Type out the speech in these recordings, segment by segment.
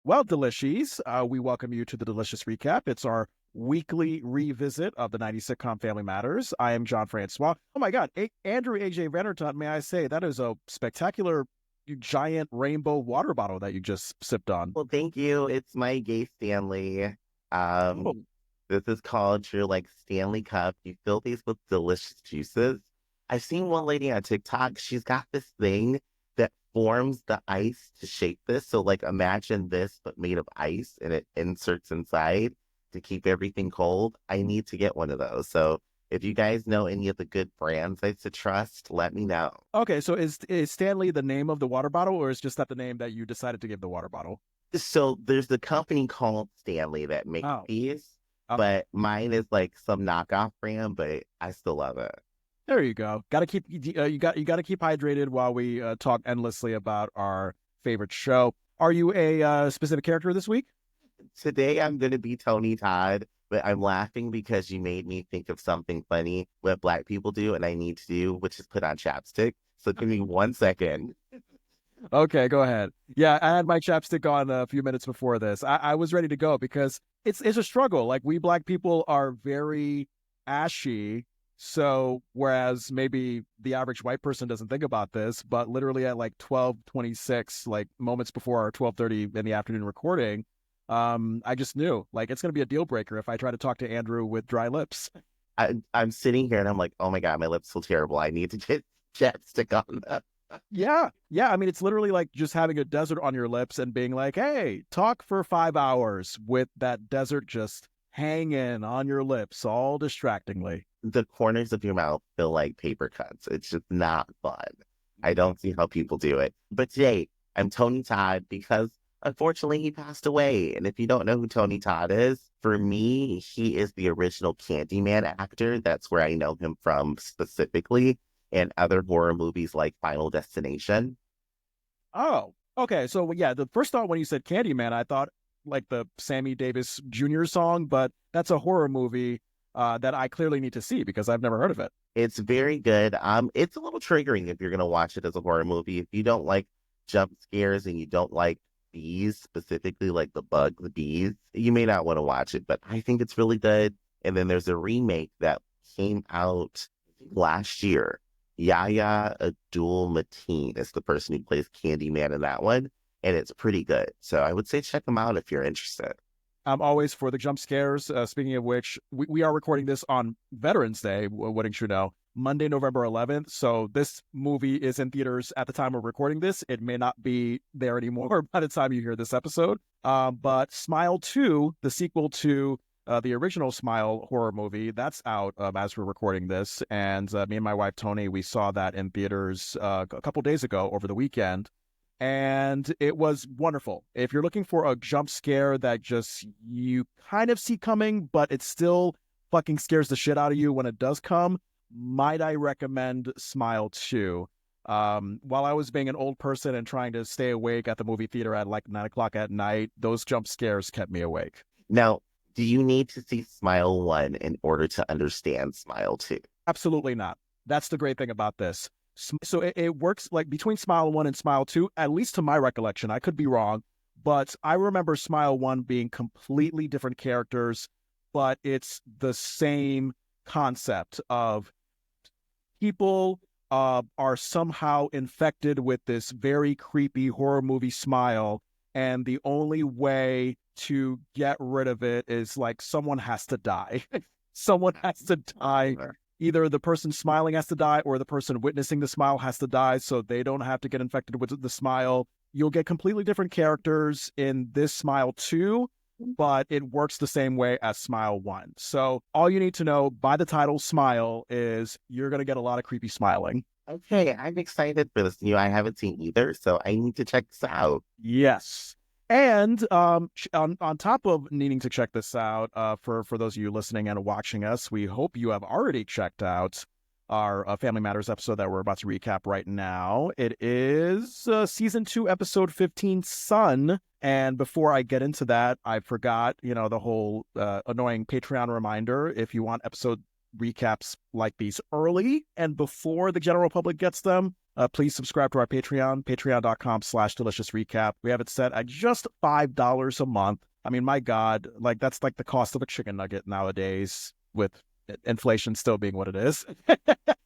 Well, Delicious, we welcome you to the Delicious Recap. It's our weekly revisit of the 90s sitcom Family Matters. I am Jon Francois. Oh my God, Andrew Ajay Vandertunt, may I say, that is a spectacular giant rainbow water bottle that you just sipped on. Well, thank you. It's my gay Stanley. Oh, Um, this is called your Stanley Cup. You fill these with delicious juices. I've seen one lady on TikTok. She's got this thing that forms the ice to shape this. So imagine this but made of ice and it inserts inside to keep everything cold. I need to get one of those. So if you guys know any of the good brands I should trust, let me know. okay. So is Stanley the name of the water bottle, or is just that the name that you decided to give the water bottle? So there's the company called Stanley that makes Oh, these, okay. but mine is some knockoff brand, but I still love it. There you go. Got to keep you got to keep hydrated while we talk endlessly about our favorite show. Are you a specific character this week? Today I'm gonna be Tony Todd, but I'm laughing because you made me think of something funny what Black people do and I need to do, which is put on chapstick. So give me 1 second. Okay, go ahead. Yeah, I had my chapstick on a few minutes before this. I was ready to go because it's a struggle. Like, we Black people are very ashy. So whereas maybe the average white person doesn't think about this, but literally at like 12:26, like moments before our 12:30 in the afternoon recording, I just knew like it's gonna be a deal breaker if I try to talk to Andrew with dry lips. I'm sitting here and I'm like, oh my God, my lips feel terrible. I need to get chapstick on them. Yeah. Yeah. I mean, it's literally like just having a desert on your lips and being like, hey, talk for 5 hours with that desert just hanging on your lips all distractingly. The corners of your mouth feel like paper cuts. It's just not fun. I don't see how people do it. But today, I'm Tony Todd because unfortunately he passed away. And if you don't know who Tony Todd is, for me, he is the original Candyman actor. That's where I know him from specifically, and other horror movies like Final Destination. Oh, okay. So, yeah, the first thought when you said Candyman, I thought like the Sammy Davis Jr. song, but that's a horror movie that I clearly need to see because I've never heard of it. It's very good. It's a little triggering if you're gonna watch it as a horror movie. If you don't like jump scares and you don't like bees, specifically like the bees, you may not want to watch it, but I think it's really good. And then there's a remake that came out last year. Yahya Abdul Mateen is the person who plays Candyman in that one, and it's pretty good. So I would say check them out if you're interested. I'm always for the jump scares. Speaking of which, we are recording this on Veterans Day, wouldn't you know, Monday, November 11th. So this movie is in theaters at the time of recording this. It may not be there anymore by the time you hear this episode. But Smile 2, the sequel to the original Smile horror movie, that's out as we're recording this. And me and my wife, Tony, we saw that in theaters a couple days ago over the weekend, and it was wonderful. If you're looking for a jump scare that just you kind of see coming, but it still fucking scares the shit out of you when it does come, might I recommend Smile 2? While I was being an old person and trying to stay awake at the movie theater at like 9 o'clock at night, those jump scares kept me awake. Now, do you need to see Smile 1 in order to understand Smile 2? Absolutely not. That's the great thing about this. So it works like between Smile 1 and Smile 2, at least to my recollection. I could be wrong, but I remember Smile 1 being completely different characters, but it's the same concept of people are somehow infected with this very creepy horror movie smile, and the only way to get rid of it is like someone has to die. Someone has to die. Either the person smiling has to die or the person witnessing the smile has to die so they don't have to get infected with the smile. You'll get completely different characters in this Smile 2, but it works the same way as Smile 1. So all you need to know by the title Smile is you're going to get a lot of creepy smiling. Okay, I'm excited for this new. I haven't seen either, so I need to check this out. Yes. And on top of needing to check this out, for those of you listening and watching us, we hope you have already checked out our Family Matters episode that we're about to recap right now. It is season 2, episode 15, Sun. And before I get into that, I forgot, the whole annoying Patreon reminder. If you want episode recaps like these early and before the general public gets them, please subscribe to our Patreon, patreon.com/delicious recap. We have it set at just $5 a month. I mean, my God, like that's like the cost of a chicken nugget nowadays, with inflation still being what it is.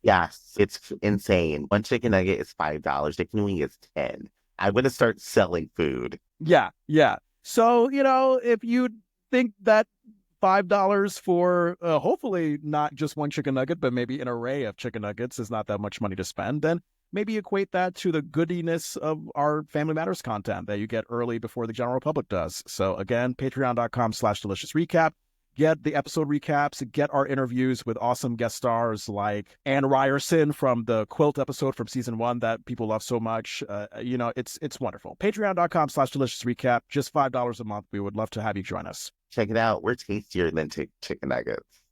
Yes, it's insane. One chicken nugget is $5. Chicken wing is 10. I'm going to start selling food. Yeah, yeah. So, if you think that $5 for hopefully not just one chicken nugget, but maybe an array of chicken nuggets is not that much money to spend, then maybe equate that to the goodiness of our Family Matters content that you get early before the general public does. So again, patreon.com/delicious recap. Get the episode recaps, get our interviews with awesome guest stars like Anne Ryerson from the Quilt episode from season 1 that people love so much. It's wonderful. Patreon.com/delicious recap, just $5 a month. We would love to have you join us. Check it out. We're tastier than chicken nuggets.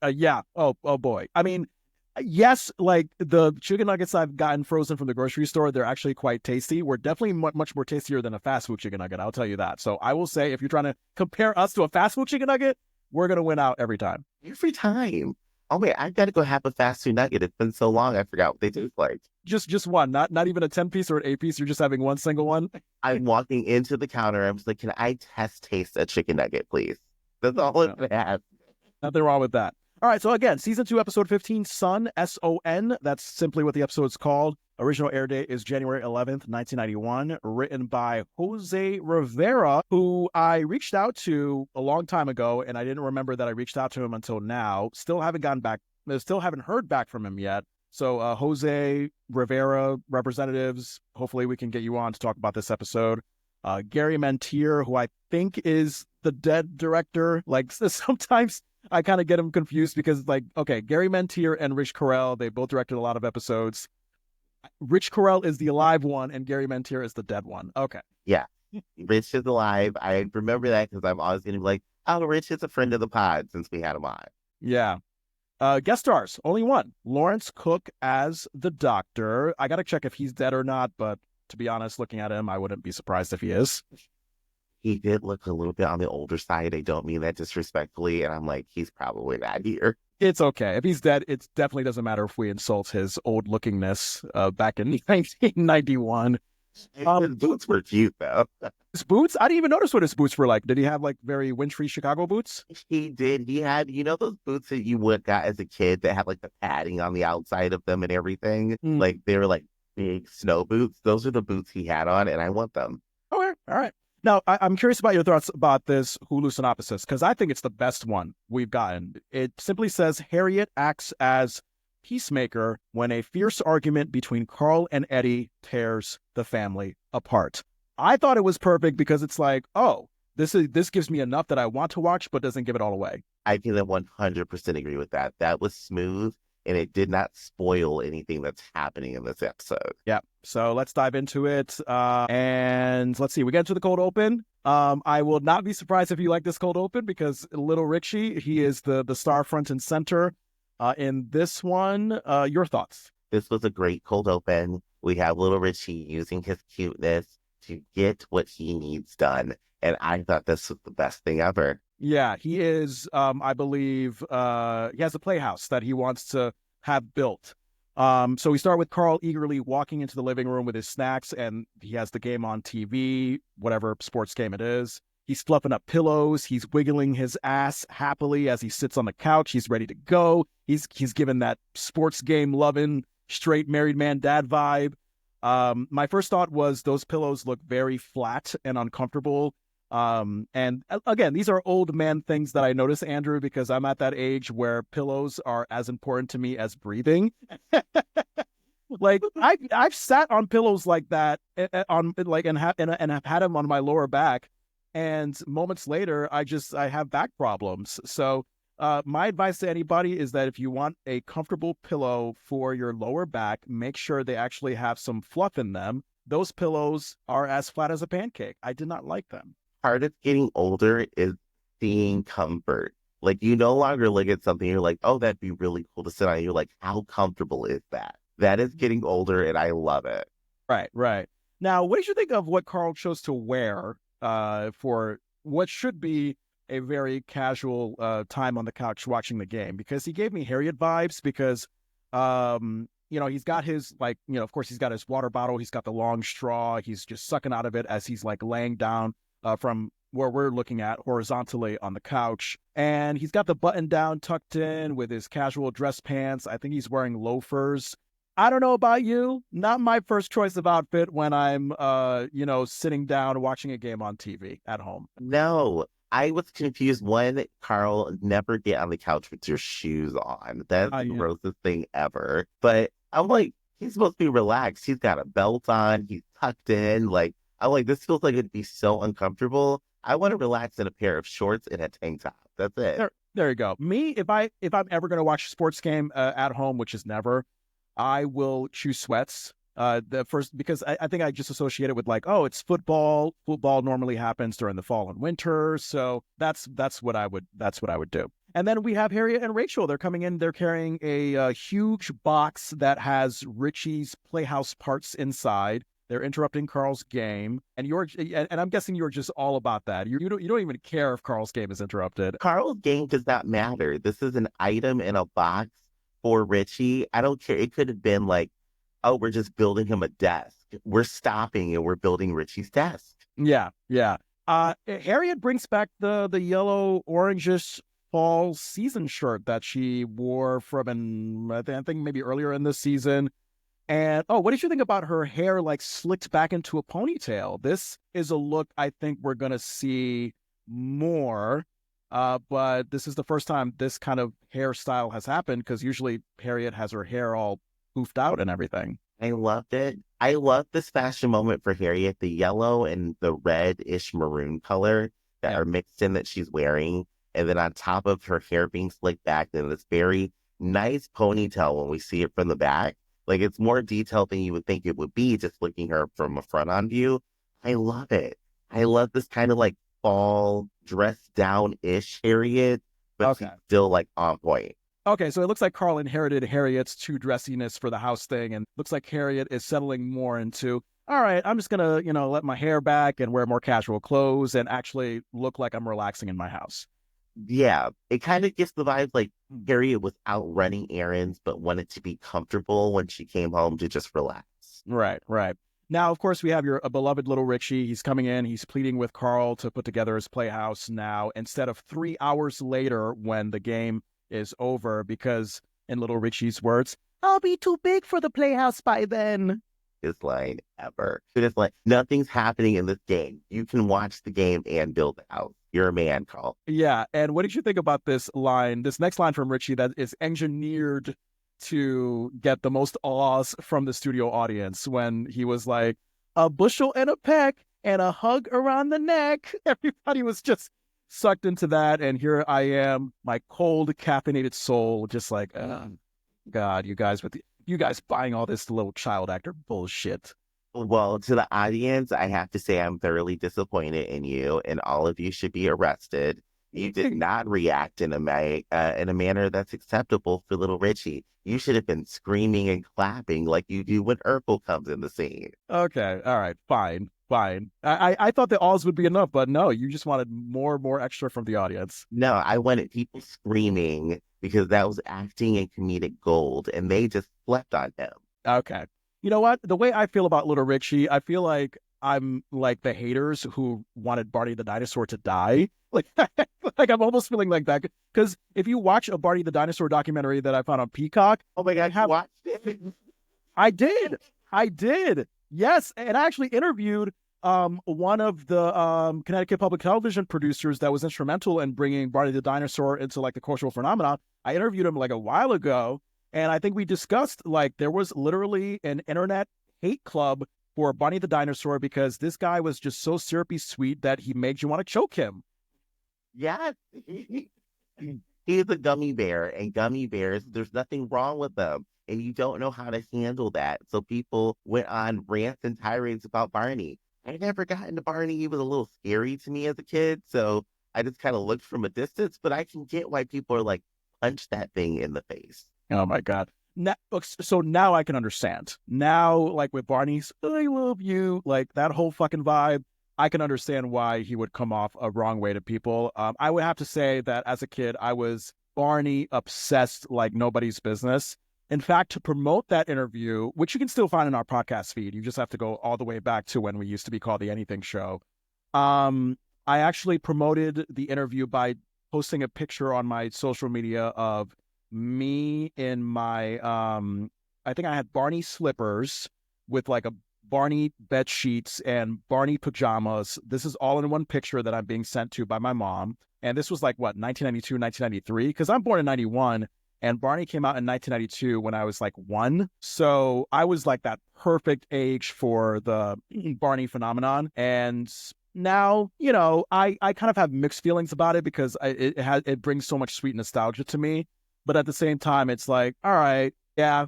Yeah. Oh boy. I mean, yes, like the chicken nuggets I've gotten frozen from the grocery store, they're actually quite tasty. We're definitely much more tastier than a fast food chicken nugget, I'll tell you that. So I will say, if you're trying to compare us to a fast food chicken nugget, we're going to win out every time. Every time. Oh, wait, I've got to go have a fast food nugget. It's been so long, I forgot what they taste like. Just one, not even a 10-piece or an 8-piece. You're just having one single one. I'm walking into the counter. I was like, can I taste a chicken nugget, please? That's all it has. Nothing wrong with that. All right, so again, season 2, episode 15, Son, S-O-N. That's simply what the episode's called. Original air date is January 11th, 1991. Written by Jose Rivera, who I reached out to a long time ago, and I didn't remember that I reached out to him until now. Still haven't heard back from him yet. So Jose Rivera representatives, hopefully we can get you on to talk about this episode. Gary Mentier, who I think is the Dead director. Like sometimes I kind of get him confused because, like, okay, Gary Mentier and Rich Carell, they both directed a lot of episodes. Rich Carell is the alive one and Gary Mentier is the dead one. Okay. Yeah. Rich is alive. I remember that because I'm always going to be like, oh, Rich is a friend of the pod since we had him on. Yeah. Guest stars, only one. Lawrence Cook as the doctor. I got to check if he's dead or not, but to be honest, looking at him, I wouldn't be surprised if he is. He did look a little bit on the older side. I don't mean that disrespectfully. And I'm like, he's probably not here. It's okay. If he's dead, it definitely doesn't matter if we insult his old lookingness back in 1991. His boots were cute, though. His boots? I didn't even notice what his boots were like. Did he have like very wintry Chicago boots? He did. He had, those boots that you would got as a kid that had like the padding on the outside of them and everything? Like they were like big snow boots. Those are the boots he had on, and I want them. Okay. All right. Now, I'm curious about your thoughts about this Hulu synopsis, because I think it's the best one we've gotten. It simply says, Harriette acts as peacemaker when a fierce argument between Carl and Eddie tears the family apart. I thought it was perfect because it's like, oh, this gives me enough that I want to watch, but doesn't give it all away. I can 100% agree with that. That was smooth, and it did not spoil anything that's happening in this episode. Yeah. So let's dive into it. And let's see, we get into the cold open. I will not be surprised if you like this cold open because Little Richie, he is the star front and center in this one. Your thoughts? This was a great cold open. We have Little Richie using his cuteness to get what he needs done. And I thought this was the best thing ever. Yeah, he is, I believe, he has a playhouse that he wants to have built. So we start with Carl eagerly walking into the living room with his snacks, and he has the game on TV, whatever sports game it is. He's fluffing up pillows. He's wiggling his ass happily as he sits on the couch. He's ready to go. He's given that sports game loving, straight married man dad vibe. My first thought was those pillows look very flat and uncomfortable. And again, these are old man things that I notice, Andrew, because I'm at that age where pillows are as important to me as breathing. Like I've sat on pillows like that and have had them on my lower back, and moments later I have back problems. So my advice to anybody is that if you want a comfortable pillow for your lower back, make sure they actually have some fluff in them. Those pillows are as flat as a pancake. I did not like them. Part of getting older is seeing comfort. Like, you no longer look at something, you're like, oh, that'd be really cool to sit on. You're like, how comfortable is that? That is getting older, and I love it. Right. Now, what did you think of what Carl chose to wear for what should be a very casual time on the couch watching the game, because he gave me Harriet vibes because he's got his of course he's got his water bottle, he's got the long straw, he's just sucking out of it as he's like laying down from where we're looking at horizontally on the couch. And he's got the button down tucked in with his casual dress pants. I think he's wearing loafers. I don't know about you, not my first choice of outfit when I'm sitting down watching a game on TV at home. No, I was confused. One, Carl, never get on the couch with your shoes on. That's the Yeah. grossest thing ever. But I'm like, he's supposed to be relaxed. He's got a belt on. He's tucked in. Like, I'm like, this feels like it'd be so uncomfortable. I want to relax in a pair of shorts and a tank top. That's it. There you go. Me, if I'm ever going to watch a sports game at home, which is never, I will choose sweats. The first, because I think I just associate it with like, oh, it's football. Football normally happens during the fall and winter, so that's what I would do. And then we have Harriet and Rachel. They're coming in. They're carrying a huge box that has Richie's Playhouse parts inside. They're interrupting Carl's game, and I'm guessing you're just all about that. You don't even care if Carl's game is interrupted. Carl's game does not matter. This is an item in a box for Richie. I don't care. It could have been like, oh, we're just building him a desk. We're stopping and we're building Richie's desk. Yeah. Harriet brings back the yellow orangish fall season shirt that she wore from I think maybe earlier in this season. And what did you think about her hair like slicked back into a ponytail? This is a look I think we're gonna see more. But this is the first time this kind of hairstyle has happened, because usually Harriet has her hair all poofed out and everything. I loved it. I love this fashion moment for Harriet, the yellow and the red-ish maroon color that are mixed in that she's wearing. And then on top of her hair being slicked back in this very nice ponytail when we see it from the back. Like, it's more detailed than you would think it would be just looking her from a front-on view. I love it. I love this kind of like fall dressed down-ish Harriet, but she's still like on point. Okay, so it looks like Carl inherited Harriet's too dressiness for the house thing, and looks like Harriet is settling more into, all right, I'm just gonna, let my hair back and wear more casual clothes and actually look like I'm relaxing in my house. Yeah, it kind of gets the vibe like Harriet was out running errands, but wanted to be comfortable when she came home to just relax. Right. Now, of course, we have your beloved little Richie. He's coming in. He's pleading with Carl to put together his playhouse now instead of 3 hours later when the game is over, because in little Richie's words, I'll be too big for the playhouse by then. His line ever. It's like, nothing's happening in this game. You can watch the game and build the house. You're a man, Carl. Yeah. And what did you think about this next line from Richie that is engineered to get the most awes from the studio audience, when he was like, a bushel and a peck and a hug around the neck? Everybody was just sucked into that. And here I am, my cold, caffeinated soul, just like, oh, God, you guys buying all this little child actor bullshit. Well, to the audience, I have to say I'm thoroughly disappointed in you, and all of you should be arrested. You did not react in a manner that's acceptable for little Richie. You should have been screaming and clapping like you do when Urkel comes in the scene. Okay, all right, fine. I thought the alls would be enough, but no, you just wanted more extra from the audience. No, I wanted people screaming because that was acting and comedic gold, and they just slept on him. Okay. You know what? The way I feel about little Richie, I feel like I'm like the haters who wanted Barney the dinosaur to die. Like, like I'm almost feeling like that. Because if you watch a Barney the dinosaur documentary that I found on Peacock, oh my God, you watched it? I did. Yes, and I actually interviewed one of the Connecticut Public Television producers that was instrumental in bringing Barney the dinosaur into like the cultural phenomenon. I interviewed him like a while ago. And I think we discussed, like, there was literally an internet hate club for Barney the dinosaur because this guy was just so syrupy sweet that he made you want to choke him. Yes. He's a gummy bear, and gummy bears, there's nothing wrong with them. And you don't know how to handle that. So people went on rants and tirades about Barney. I never got into Barney. He was a little scary to me as a kid. So I just kind of looked from a distance. But I can get why people are like, punch that thing in the face. Oh, my God. So now I can understand. Now, like with Barney's, I love you, like that whole fucking vibe, I can understand why he would come off a wrong way to people. I would have to say that as a kid, I was Barney obsessed like nobody's business. In fact, to promote that interview, which you can still find in our podcast feed, you just have to go all the way back to when we used to be called The Anything Show. I actually promoted the interview by posting a picture on my social media of me in my, I think I had Barney slippers with like a Barney bed sheets and Barney pajamas. This is all in one picture that I'm being sent to by my mom. And this was like, what, 1992, 1993? Because I'm born in 91 and Barney came out in 1992 when I was like 1. So I was like that perfect age for the Barney phenomenon. And now, I kind of have mixed feelings about it because it brings so much sweet nostalgia to me. But at the same time, it's like, all right, yeah,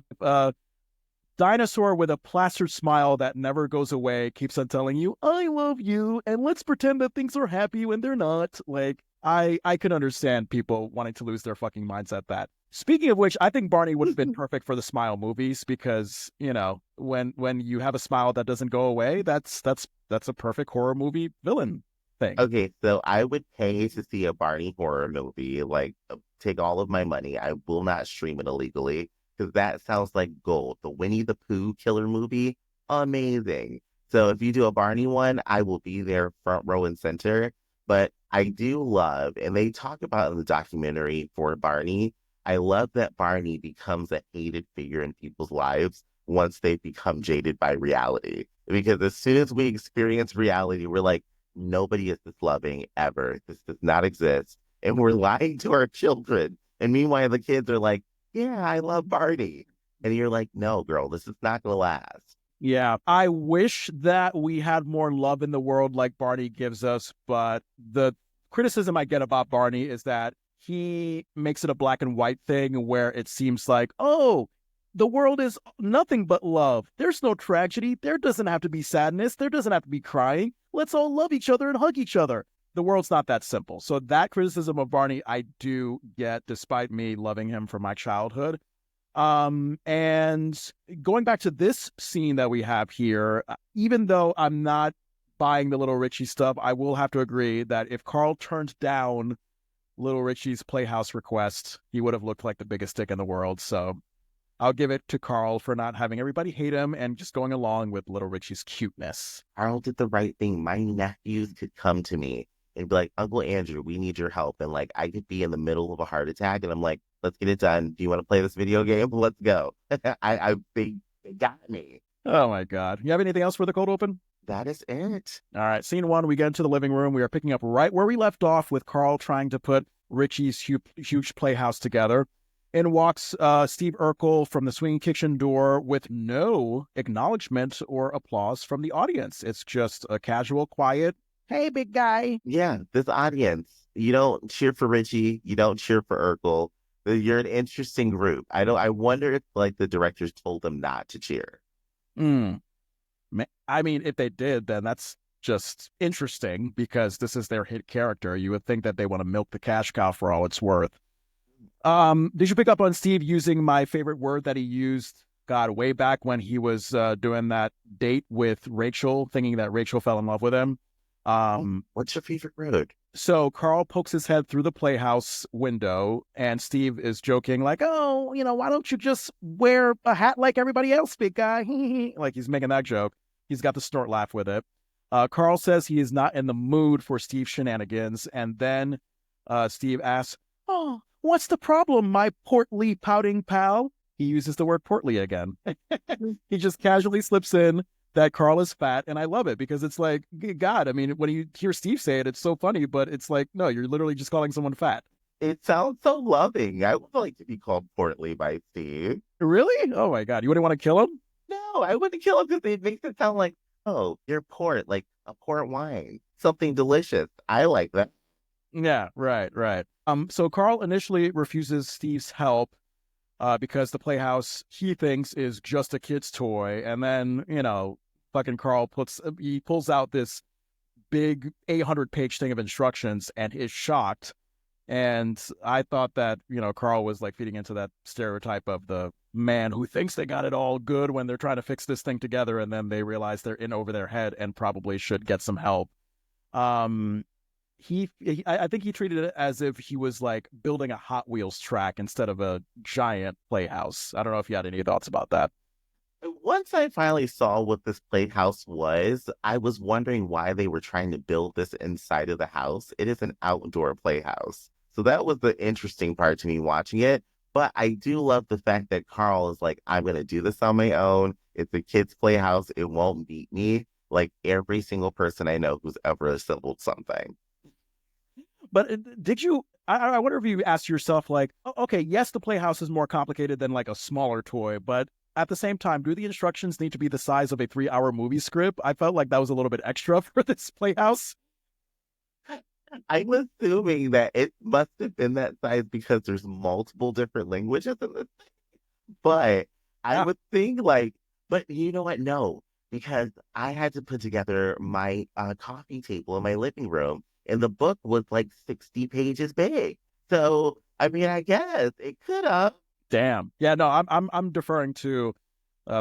dinosaur with a plastered smile that never goes away keeps on telling you, I love you, and let's pretend that things are happy when they're not. Like, I can understand people wanting to lose their fucking minds at that. Speaking of which, I think Barney would have been perfect for the Smile movies because, when you have a smile that doesn't go away, that's a perfect horror movie villain thing. Okay, so I would pay to see a Barney horror movie, like take all of my money. I will not stream it illegally because that sounds like gold. The Winnie the Pooh killer movie, amazing. So if you do a Barney one, I will be there front row and center. But I do love, and they talk about in the documentary for Barney, I love that Barney becomes a hated figure in people's lives once they become jaded by reality. Because as soon as we experience reality, we're like, nobody is this loving ever. This does not exist. And we're lying to our children. And meanwhile, the kids are like, yeah, I love Barney. And you're like, no, girl, this is not going to last. Yeah, I wish that we had more love in the world like Barney gives us, but the criticism I get about Barney is that he makes it a black and white thing where it seems like, oh, the world is nothing but love. There's no tragedy. There doesn't have to be sadness. There doesn't have to be crying. Let's all love each other and hug each other. The world's not that simple. So that criticism of Barney, I do get, despite me loving him from my childhood. And going back to this scene that we have here, even though I'm not buying the Little Richie stuff, I will have to agree that if Carl turned down Little Richie's Playhouse request, he would have looked like the biggest dick in the world. So I'll give it to Carl for not having everybody hate him and just going along with Little Richie's cuteness. Carl did the right thing. My nephews could come to me and be like, Uncle Andrew, we need your help. And like, I could be in the middle of a heart attack and I'm like, let's get it done. Do you want to play this video game? Let's go. They got me. Oh my God. You have anything else for the cold open? That is it. All right. Scene 1, we get into the living room. We are picking up right where we left off with Carl trying to put Richie's huge playhouse together. In walks Steve Urkel from the swinging kitchen door with no acknowledgement or applause from the audience. It's just a casual, quiet, hey, big guy. Yeah, this audience, you don't cheer for Richie. You don't cheer for Urkel. You're an interesting group. I wonder if like the directors told them not to cheer. I mean, if they did, then that's just interesting because this is their hit character. You would think that they want to milk the cash cow for all it's worth. Did you pick up on Steve using my favorite word that he used, God, way back when he was doing that date with Rachel, thinking that Rachel fell in love with him? What's your favorite word? So Carl pokes his head through the playhouse window and Steve is joking like, oh, why don't you just wear a hat like everybody else, big guy? Like he's making that joke. He's got the snort laugh with it. Carl says he is not in the mood for Steve's shenanigans. And then Steve asks, oh, what's the problem, my portly pouting pal? He uses the word portly again. He just casually slips in that Carl is fat, and I love it because it's like, God, I mean, when you hear Steve say it, it's so funny, but it's like, no, you're literally just calling someone fat. It sounds so loving. I would like to be called portly by Steve. Really? Oh my God. You wouldn't want to kill him? No, I wouldn't kill him because it makes it sound like, oh, you're port, like a port wine, something delicious. I like that. Yeah, right. So Carl initially refuses Steve's help because the playhouse he thinks is just a kid's toy. And then, fucking Carl pulls out this big 800-page thing of instructions and is shocked. And I thought that, Carl was like feeding into that stereotype of the man who thinks they got it all good when they're trying to fix this thing together. And then they realize they're in over their head and probably should get some help. Um, I think he treated it as if he was like building a Hot Wheels track instead of a giant playhouse. I don't know if you had any thoughts about that. Once I finally saw what this playhouse was, I was wondering why they were trying to build this inside of the house. It is an outdoor playhouse. So that was the interesting part to me watching it. But I do love the fact that Carl is like, I'm going to do this on my own. It's a kid's playhouse. It won't beat me. Like every single person I know who's ever assembled something. But did you? I wonder if you asked yourself, like, okay, yes, the playhouse is more complicated than like a smaller toy, but at the same time, do the instructions need to be the size of a 3 hour movie script? I felt like that was a little bit extra for this playhouse. I'm assuming that it must have been that size because there's multiple different languages in this. But I Yeah. would think like, but you know what? No, because I had to put together my coffee table in my living room, and the book was like 60 pages big. So, I mean, I guess it could have. Damn. Yeah. No, I'm deferring to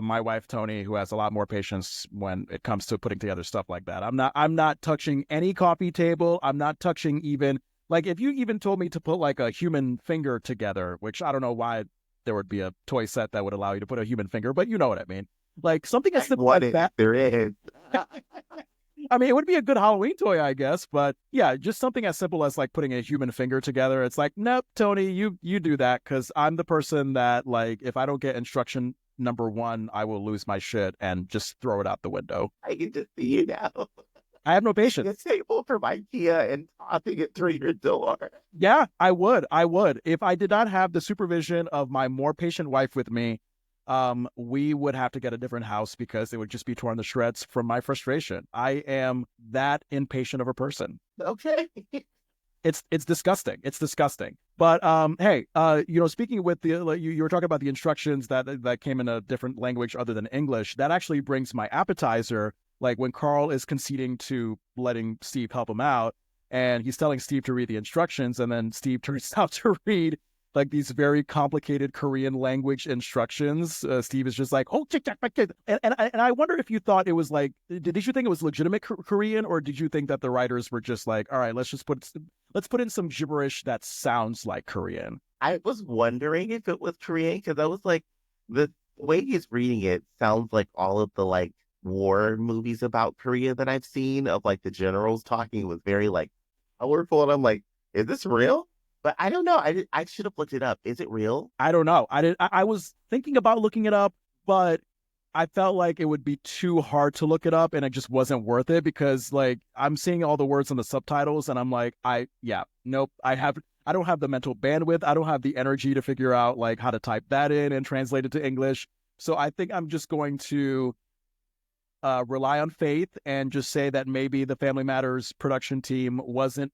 my wife Tony, who has a lot more patience when it comes to putting together stuff like that. I'm not touching any coffee table. I'm not touching even like if you even told me to put like a human finger together, which I don't know why there would be a toy set that would allow you to put a human finger, but you know what I mean. Like something as I simple as want it if that. there is. I mean, it would be a good Halloween toy, I guess, but yeah, just something as simple as like putting a human finger together. It's like, nope, Tony, you do that because I'm the person that like if I don't get instruction number one, I will lose my shit and just throw it out the window. I can just see you now. I have no Getting a patience. table from IKEA and tossing it through your door. Yeah, I would. I would. If I did not have the supervision of my more patient wife with me, we would have to get a different house because it would just be torn to shreds from my frustration. I am that impatient of a person. Okay. It's disgusting. It's disgusting. But hey, speaking with the like, you were talking about the instructions that came in a different language other than English. That actually brings my appetizer. Like when Carl is conceding to letting Steve help him out, and he's telling Steve to read the instructions, and then Steve turns out to read like these very complicated Korean language instructions. Steve is just like, "Oh, tick, tick, tick." And I wonder if you thought it was like, did you think it was legitimate Korean, or did you think that the writers were just like, all right, let's put in some gibberish that sounds like Korean? I was wondering if it was Korean because I was like, the way he's reading it sounds like all of the like war movies about Korea that I've seen of like the generals talking was very like colorful. And I'm like, is this real? But I don't know. I should have looked it up. Is it real? I don't know. I was thinking about looking it up, but I felt like it would be too hard to look it up and it just wasn't worth it because like I'm seeing all the words on the subtitles and I'm like, nope, I don't have the mental bandwidth. I don't have the energy to figure out like how to type that in and translate it to English. So I think I'm just going to rely on faith and just say that maybe the Family Matters production team wasn't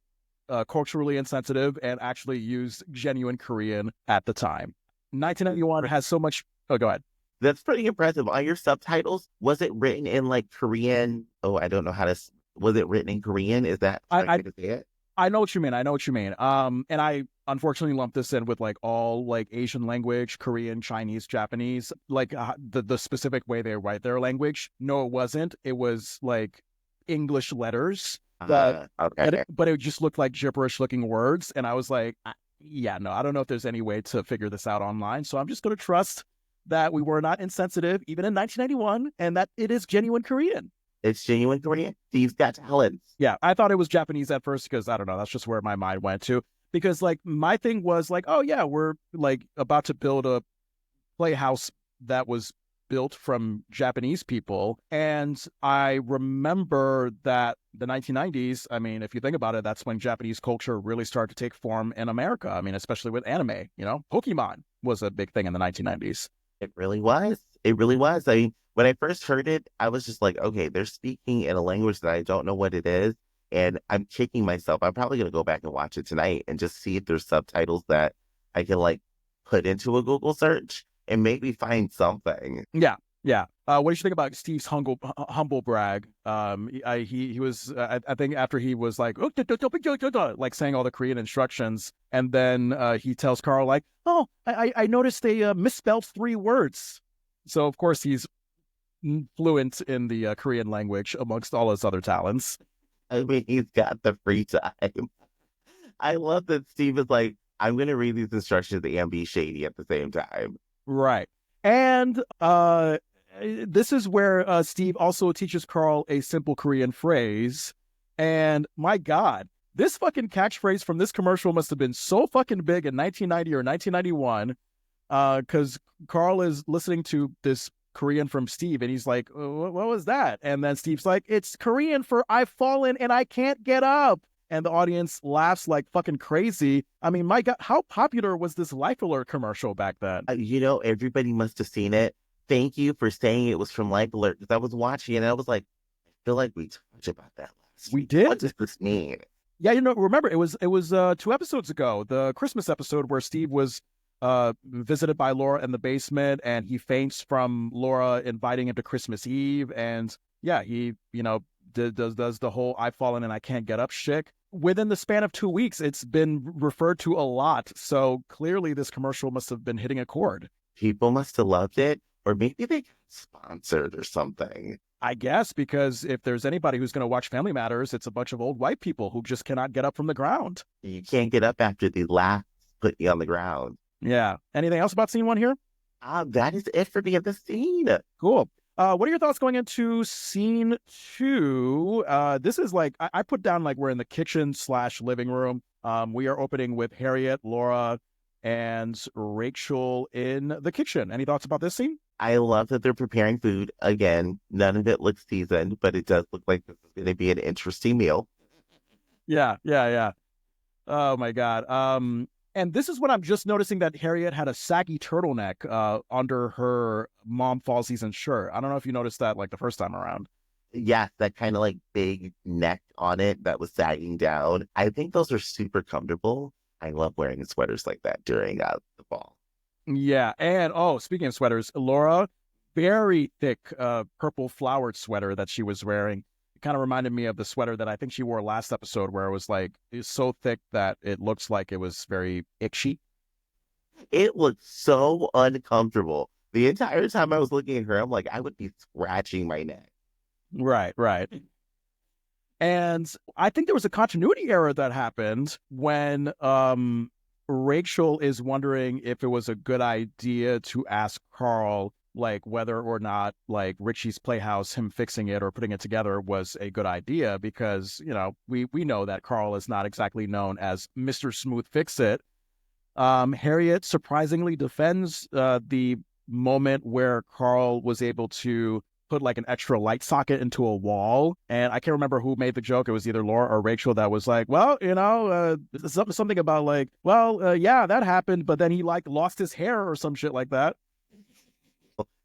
culturally insensitive and actually used genuine Korean at the time. 1991 has so much. Oh, go ahead. That's pretty impressive. On your subtitles, was it written in like Korean? Oh, I don't know how to. Was it written in Korean? Is that I, correct I way to say it? I know what you mean. I know what you mean. And I unfortunately lumped this in with like all like Asian language, Korean, Chinese, Japanese, like the specific way they write their language. No, it wasn't. It was like English letters that, Okay. but it just looked like gibberish looking words. And I was like, yeah, no, I don't know if there's any way to figure this out online. So I'm just going to trust that we were not insensitive, even in 1991, and that it is genuine Korean. It's genuine Korean. Steve's got talents. Yeah, I thought it was Japanese at first because I don't know. That's just where my mind went to. Because like my thing was like, oh yeah, we're like about to build a playhouse that was built from Japanese people, and I remember that the 1990s. I mean, if you think about it, that's when Japanese culture really started to take form in America. I mean, especially with anime. You know, Pokemon was a big thing in the 1990s. It really was. It really was. I mean, when I first heard it, I was just like, okay, they're speaking in a language that I don't know what it is. And I'm kicking myself. I'm probably going to go back and watch it tonight and just see if there's subtitles that I can like put into a Google search and maybe find something. Yeah, yeah. What did you think about Steve's humble brag? He was I think after he was like "Oh, like saying all the Korean instructions, and then he tells Carl like, oh, I noticed they misspelled 3 words. So of course he's fluent in the Korean language amongst all his other talents. I mean, he's got the free time. I love that Steve is like, I'm going to read these instructions and be shady at the same time. Right. And this is where Steve also teaches Carl a simple Korean phrase. And my God, this fucking catchphrase from this commercial must have been so fucking big in 1990 or 1991, because Carl is listening to this Korean from Steve and he's like, what was that? And then Steve's like, it's Korean for I've fallen and I can't get up. And the audience laughs like fucking crazy. I mean, my God, how popular was this Life Alert commercial back then? Everybody must have seen it. Thank you for saying it was from Life Alert, because I was watching it and I was like, I feel like we talked about that last We week. did? What does this mean? Yeah, remember it was 2 episodes ago, the Christmas episode where Steve was visited by Laura in the basement and he faints from Laura inviting him to Christmas Eve. And yeah, he, does the whole I've fallen and I can't get up shtick. Within the span of 2 weeks, it's been referred to a lot. So clearly this commercial must have been hitting a chord. People must have loved it, or maybe they got sponsored or something. I guess, because if there's anybody who's going to watch Family Matters, it's a bunch of old white people who just cannot get up from the ground. You can't get up after the laughs put you on the ground. Yeah. Anything else about scene one here? That is it for me at the scene. Cool. What are your thoughts going into scene two? This is like, I put down like we're in the kitchen/living room. We are opening with Harriette, Laura, and Rachel in the kitchen. Any thoughts about this scene? I love that they're preparing food. Again, none of it looks seasoned, but it does look like this is going to be an interesting meal. Yeah. Oh my God. And this is when I'm just noticing that Harriette had a saggy turtleneck under her Mom Fall Season shirt. I don't know if you noticed that like the first time around. Yes, that kind of like big neck on it that was sagging down. I think those are super comfortable. I love wearing sweaters like that during the fall. Yeah. And speaking of sweaters, Laura, very thick purple flowered sweater that she was wearing. Kind of reminded me of the sweater that I think she wore last episode, where it was like it's so thick that it looks like it was very itchy. It looked so uncomfortable. The entire time I was looking at her, I'm like, I would be scratching my neck. Right. And I think there was a continuity error that happened when Rachel is wondering if it was a good idea to ask Carl like whether or not like Richie's Playhouse, him fixing it or putting it together, was a good idea, because we know that Carl is not exactly known as Mr. Smooth Fix It. Harriette surprisingly defends the moment where Carl was able to put like an extra light socket into a wall, and I can't remember who made the joke. It was either Laura or Rachel that was like, well, something about like, well, yeah, that happened, but then he like lost his hair or some shit like that.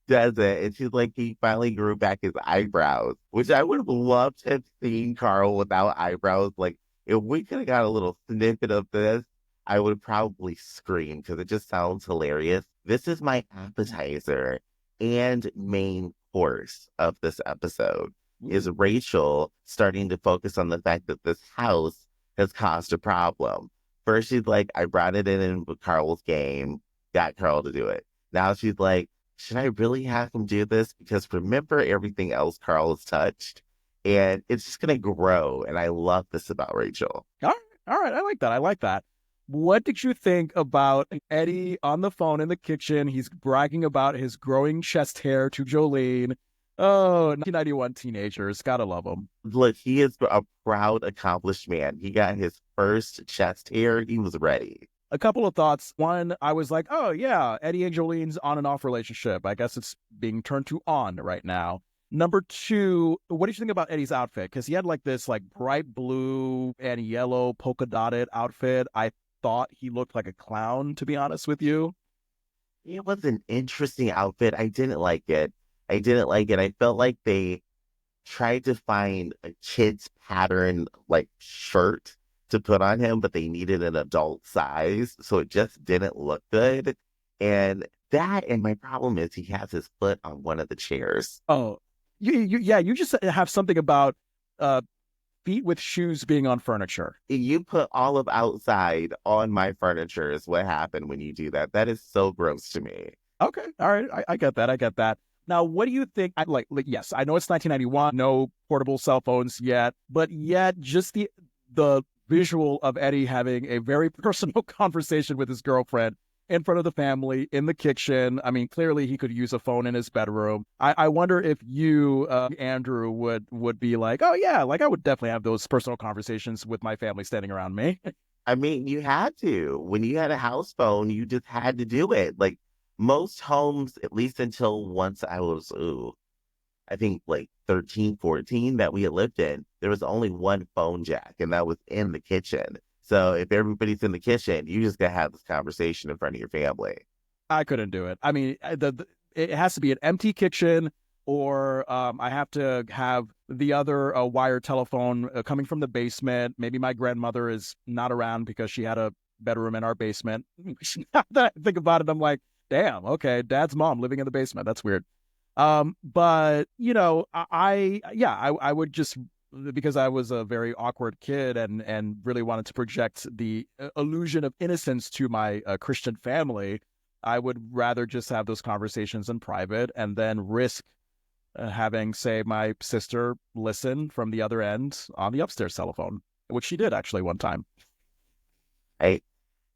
Does it? And she's like, he finally grew back his eyebrows, which I would have loved to have seen Carl without eyebrows. Like, if we could have got a little snippet of this, I would probably scream, because it just sounds hilarious. This is my appetizer and main course of this episode, is Rachel starting to focus on the fact that this house has caused a problem. First, she's like, I brought it in with Carl's game, got Carl to do it. Now she's like, should I really have him do this? Because remember everything else Carl has touched? And it's just going to grow. And I love this about Rachel. All right. I like that. What did you think about Eddie on the phone in the kitchen? He's bragging about his growing chest hair to Jolene. Oh, 1991 teenagers. Gotta love him. Look, he is a proud, accomplished man. He got his first chest hair. He was ready. A couple of thoughts. One, I was like, oh yeah, Eddie and Jolene's on and off relationship. I guess it's being turned to on right now. Number two, what did you think about Eddie's outfit? Because he had like this like bright blue and yellow polka dotted outfit. I thought he looked like a clown, to be honest with you. It was an interesting outfit. I didn't like it. I felt like they tried to find a kid's pattern like shirt to put on him, but they needed an adult size, so it just didn't look good. And my problem is he has his foot on one of the chairs. Oh, you just have something about feet with shoes being on furniture. You put all of outside on my furniture is what happened when you do that. That is so gross to me. Okay, all right, I get that. Now, what do you think? Yes, I know it's 1991, no portable cell phones yet, but yet just the visual of Eddie having a very personal conversation with his girlfriend in front of the family in the kitchen. I mean, clearly he could use a phone in his bedroom. I wonder if you, Andrew, would be like, oh yeah, like I would definitely have those personal conversations with my family standing around me. I mean, you had to. When you had a house phone, you just had to do it. Like most homes, at least until once I was, I think like 13, 14 that we had lived in, there was only one phone jack, and that was in the kitchen. So if everybody's in the kitchen, you just gotta have this conversation in front of your family. I couldn't do it. I mean, it has to be an empty kitchen, or I have to have the other wire telephone coming from the basement. Maybe my grandmother is not around because she had a bedroom in our basement. Now that I think about it, I'm like, damn, okay, dad's mom living in the basement. That's weird. But you know, I would just, because I was a very awkward kid and really wanted to project the illusion of innocence to my Christian family. I would rather just have those conversations in private and then risk having, say, my sister listen from the other end on the upstairs telephone, which she did actually one time. I,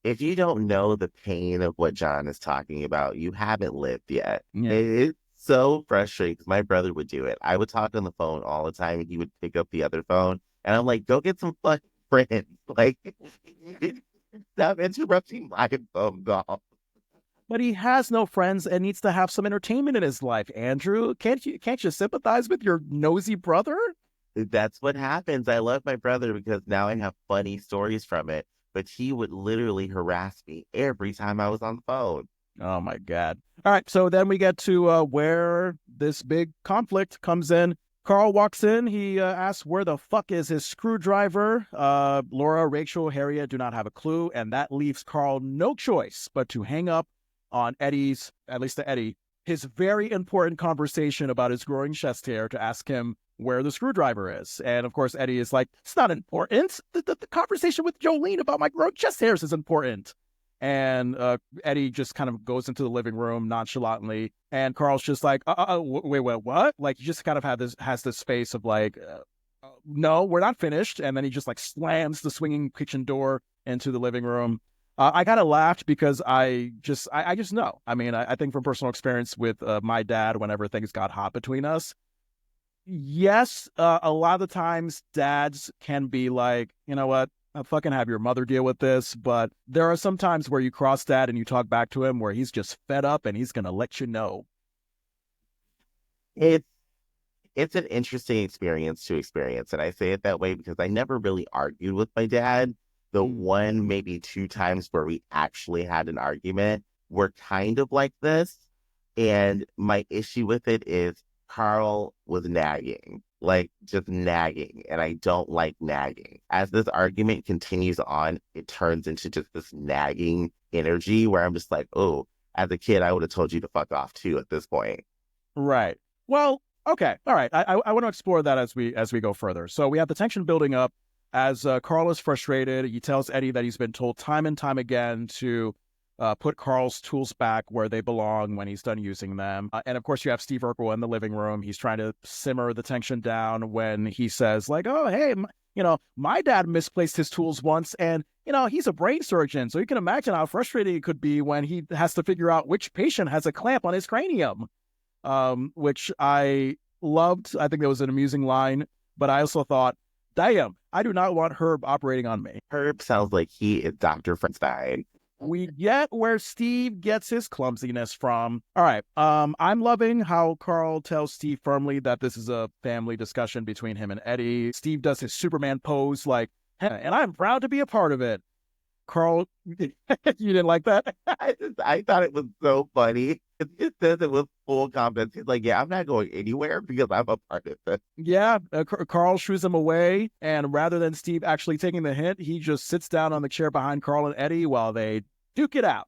if you don't know the pain of what John is talking about, you haven't lived yet. Yeah. It's so frustrating because my brother would do it. I would talk on the phone all the time and he would pick up the other phone. And I'm like, go get some fucking friends. Like, stop interrupting my phone call. But he has no friends and needs to have some entertainment in his life, Andrew. Can't you sympathize with your nosy brother? That's what happens. I love my brother because now I have funny stories from it. But he would literally harass me every time I was on the phone. Oh my God. All right, so then we get to where this big conflict comes in. Carl walks in. He asks where the fuck is his screwdriver. Laura, Rachel, Harriette do not have a clue, and that leaves Carl no choice but to hang up on Eddie's, at least to Eddie, his very important conversation about his growing chest hair to ask him where the screwdriver is. And of course, Eddie is like, it's not important. The conversation with Jolene about my growing chest hairs is important. And Eddie just kind of goes into the living room nonchalantly. And Carl's just like, wait, what? Like, he just kind of has this face of like, no, we're not finished. And then he just like slams the swinging kitchen door into the living room. I kind of laughed because I just know. I mean, I think from personal experience with my dad, whenever things got hot between us, yes, a lot of the times dads can be like, you know what, I'll fucking have your mother deal with this. But there are some times where you cross dad and you talk back to him where he's just fed up and he's going to let you know. It's it's an interesting experience to experience. And I say it that way because I never really argued with my dad. The one, maybe two times where we actually had an argument were kind of like this. And my issue with it is Carl was nagging, like just nagging. And I don't like nagging. As this argument continues on, it turns into just this nagging energy where I'm just like, oh, as a kid, I would have told you to fuck off too at this point. Right. Well, okay. All right. I want to explore that as we go further. So we have the tension building up as Carl is frustrated. He tells Eddie that he's been told time and time again to put Carl's tools back where they belong when he's done using them. And of course, you have Steve Urkel in the living room. He's trying to simmer the tension down when he says, like, oh, hey, my dad misplaced his tools once, and, he's a brain surgeon. So you can imagine how frustrating it could be when he has to figure out which patient has a clamp on his cranium, which I loved. I think that was an amusing line, but I also thought, damn, I do not want Herb operating on me. Herb sounds like he is Dr. Frankenstein. We get where Steve gets his clumsiness from. All right. I'm loving how Carl tells Steve firmly that this is a family discussion between him and Eddie. Steve does his Superman pose like, and I'm proud to be a part of it. Carl, you didn't like that? I thought it was so funny. It says it was full confidence. He's like, yeah, I'm not going anywhere because I'm a part of it. Yeah, Carl shoos him away, and rather than Steve actually taking the hint, he just sits down on the chair behind Carl and Eddie while they duke it out.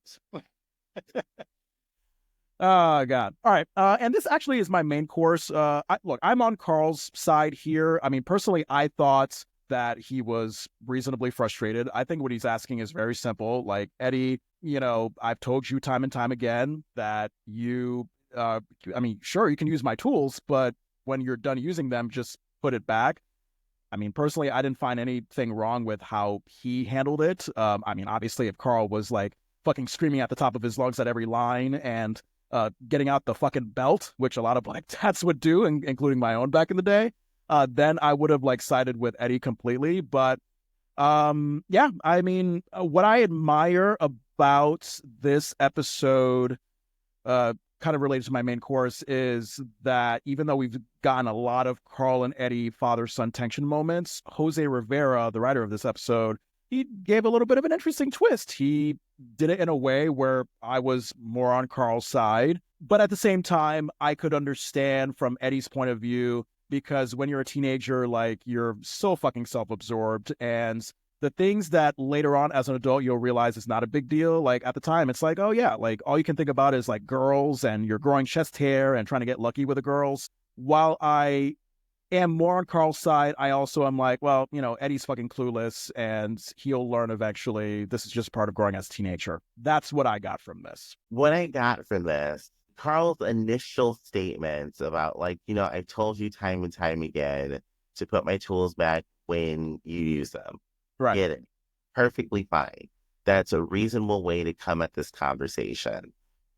Oh, God. All right. And this actually is my main course. Look, I'm on Carl's side here. I mean, personally, I thought that he was reasonably frustrated. I think what he's asking is very simple. Like, Eddie, I've told you time and time again that you I mean, sure, you can use my tools, but when you're done using them, just put it back. I mean, personally, I didn't find anything wrong with how he handled it. I mean, obviously, if Carl was like fucking screaming at the top of his lungs at every line and getting out the fucking belt, which a lot of black dads would do, including my own back in the day, then I would have like sided with Eddie completely. But yeah, I mean, what I admire about this episode, kind of related to my main course, is that even though we've gotten a lot of Carl and Eddie father-son tension moments, Jose Rivera, the writer of this episode, he gave a little bit of an interesting twist. He did it in a way where I was more on Carl's side, but at the same time, I could understand from Eddie's point of view, because when you're a teenager, like, you're so fucking self-absorbed, and the things that later on as an adult you'll realize is not a big deal. Like, at the time, it's like, oh yeah, like all you can think about is like girls and your growing chest hair and trying to get lucky with the girls. While I am more on Carl's side, I also am like, well, you know, Eddie's fucking clueless and he'll learn eventually. This is just part of growing as a teenager. That's what I got from this. What I got from this, Carl's initial statements about, like, you know, I told you time and time again to put my tools back when you use them. Right. Get it. Perfectly fine. That's a reasonable way to come at this conversation.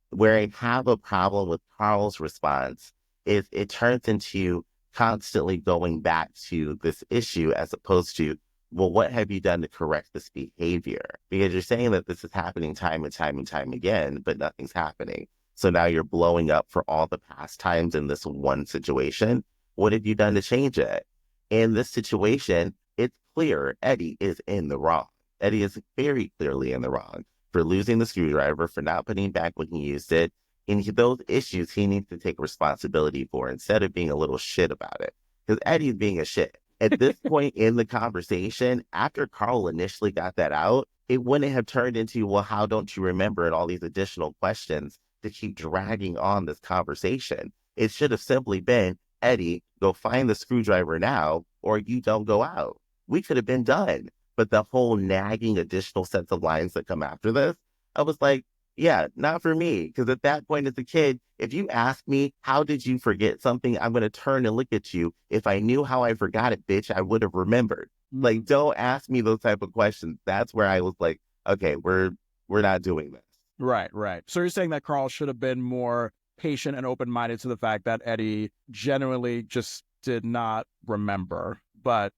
Where I have a problem with Carl's response is it turns into constantly going back to this issue as opposed to, well, what have you done to correct this behavior? Because you're saying that this is happening time and time and time again, but nothing's happening. So now you're blowing up for all the past times in this one situation. What have you done to change it? In this situation, it's clear Eddie is in the wrong. Eddie is very clearly in the wrong for losing the screwdriver, for not putting it back when he used it. And those issues he needs to take responsibility for instead of being a little shit about it. Because Eddie's being a shit. At this point in the conversation, after Carl initially got that out, it wouldn't have turned into, well, how don't you remember, and all these additional questions to keep dragging on this conversation. It should have simply been, Eddie, go find the screwdriver now, or you don't go out. We could have been done. But the whole nagging additional sets of lines that come after this, I was like, yeah, not for me. Because at that point as a kid, if you ask me, how did you forget something? I'm going to turn and look at you. If I knew how I forgot it, bitch, I would have remembered. Like, don't ask me those type of questions. That's where I was like, okay, we're not doing this. Right, right. So you're saying that Carl should have been more patient and open-minded to the fact that Eddie genuinely just did not remember. But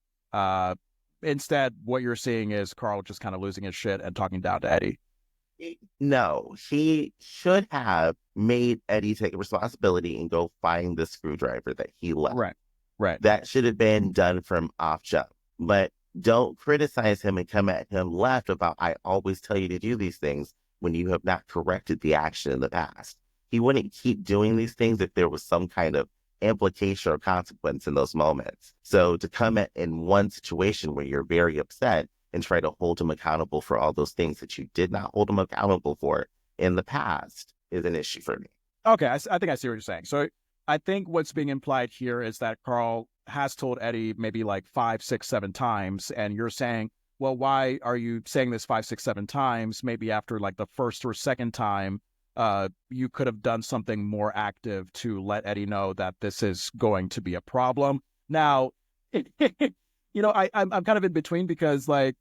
instead, what you're seeing is Carl just kind of losing his shit and talking down to Eddie. No, he should have made Eddie take responsibility and go find the screwdriver that he left. Right, right. That should have been done from off jump. But don't criticize him and come at him left about, I always tell you to do these things when you have not corrected the action in the past. He wouldn't keep doing these things if there was some kind of implication or consequence in those moments. So to come at in one situation where you're very upset and try to hold him accountable for all those things that you did not hold him accountable for in the past is an issue for me. Okay, I think I see what you're saying. So I think what's being implied here is that Carl has told Eddie maybe like 5, 6, 7 times, and you're saying, well, why are you saying this 5, 6, 7 times? Maybe after like the first or second time, you could have done something more active to let Eddie know that this is going to be a problem. Now, you know, I'm kind of in between because, like,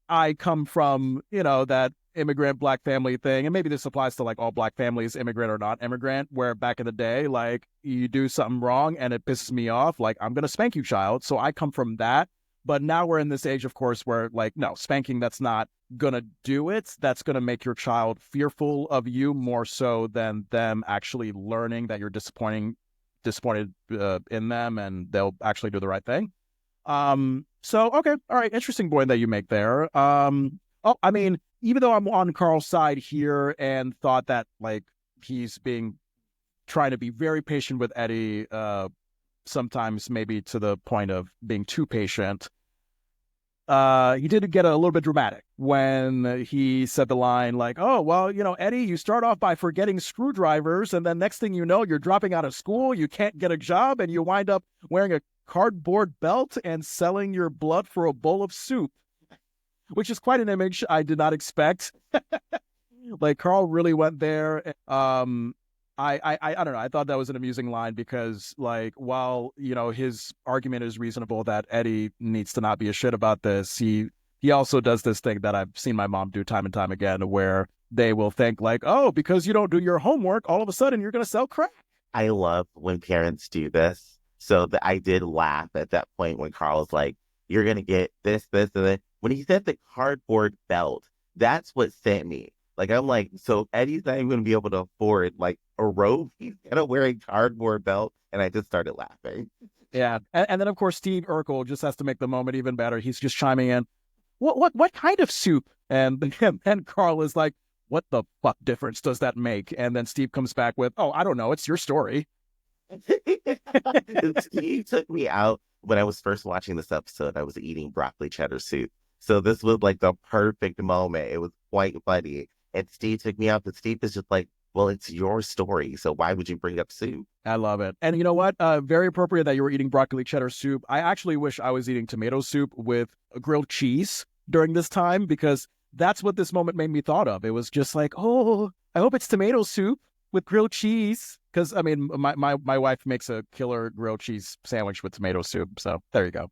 I come from, you know, that immigrant black family thing, and maybe this applies to like all black families, immigrant or not immigrant, where back in the day, like, you do something wrong and it pisses me off, like, I'm gonna spank you, child. So I come from that. But now we're in this age, of course, where, like, no, spanking, that's not gonna do it. That's gonna make your child fearful of you more so than them actually learning that you're disappointed in them and they'll actually do the right thing. So okay, all right, interesting point that you make there. Oh, I mean, even though I'm on Carl's side here and thought that, like, he's trying to be very patient with Eddie, sometimes maybe to the point of being too patient. He did get a little bit dramatic when he said the line like, oh, well, you know, Eddie, you start off by forgetting screwdrivers, and then next thing you know, you're dropping out of school, you can't get a job, and you wind up wearing a cardboard belt and selling your blood for a bowl of soup, which is quite an image I did not expect. Like, Carl really went there. I don't know. I thought that was an amusing line because, like, while his argument is reasonable that Eddie needs to not be a shit about this, he also does this thing that I've seen my mom do time and time again, where they will think like, oh, because you don't do your homework, all of a sudden you're gonna sell crack. I love when parents do this. So I did laugh at that point when Carl's like, you're going to get this, and then when he said the cardboard belt, that's what sent me. Like, I'm like, so Eddie's not even going to be able to afford like a robe. He's going to wear a cardboard belt. And I just started laughing. Yeah. And then, of course, Steve Urkel just has to make the moment even better. He's just chiming in, what kind of soup? And Carl is like, what the fuck difference does that make? And then Steve comes back with, oh, I don't know. It's your story. Steve took me out when I was first watching this episode. I was eating broccoli cheddar soup. So this was like the perfect moment. It was quite funny. And Steve took me out, but Steve is just like, well, it's your story. So why would you bring up soup? I love it. And you know what? Very appropriate that you were eating broccoli cheddar soup. I actually wish I was eating tomato soup with grilled cheese during this time, because that's what this moment made me thought of. It was just like, oh, I hope it's tomato soup with grilled cheese. Because, I mean, my wife makes a killer grilled cheese sandwich with tomato soup. So there you go.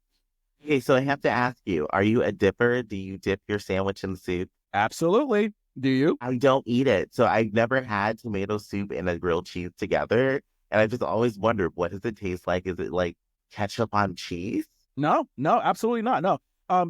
Okay, so I have to ask you, are you a dipper? Do you dip your sandwich in soup? Absolutely. Do you? I don't eat it. So I've never had tomato soup and a grilled cheese together. And I just always wondered, what does it taste like? Is it like ketchup on cheese? No, absolutely not. No.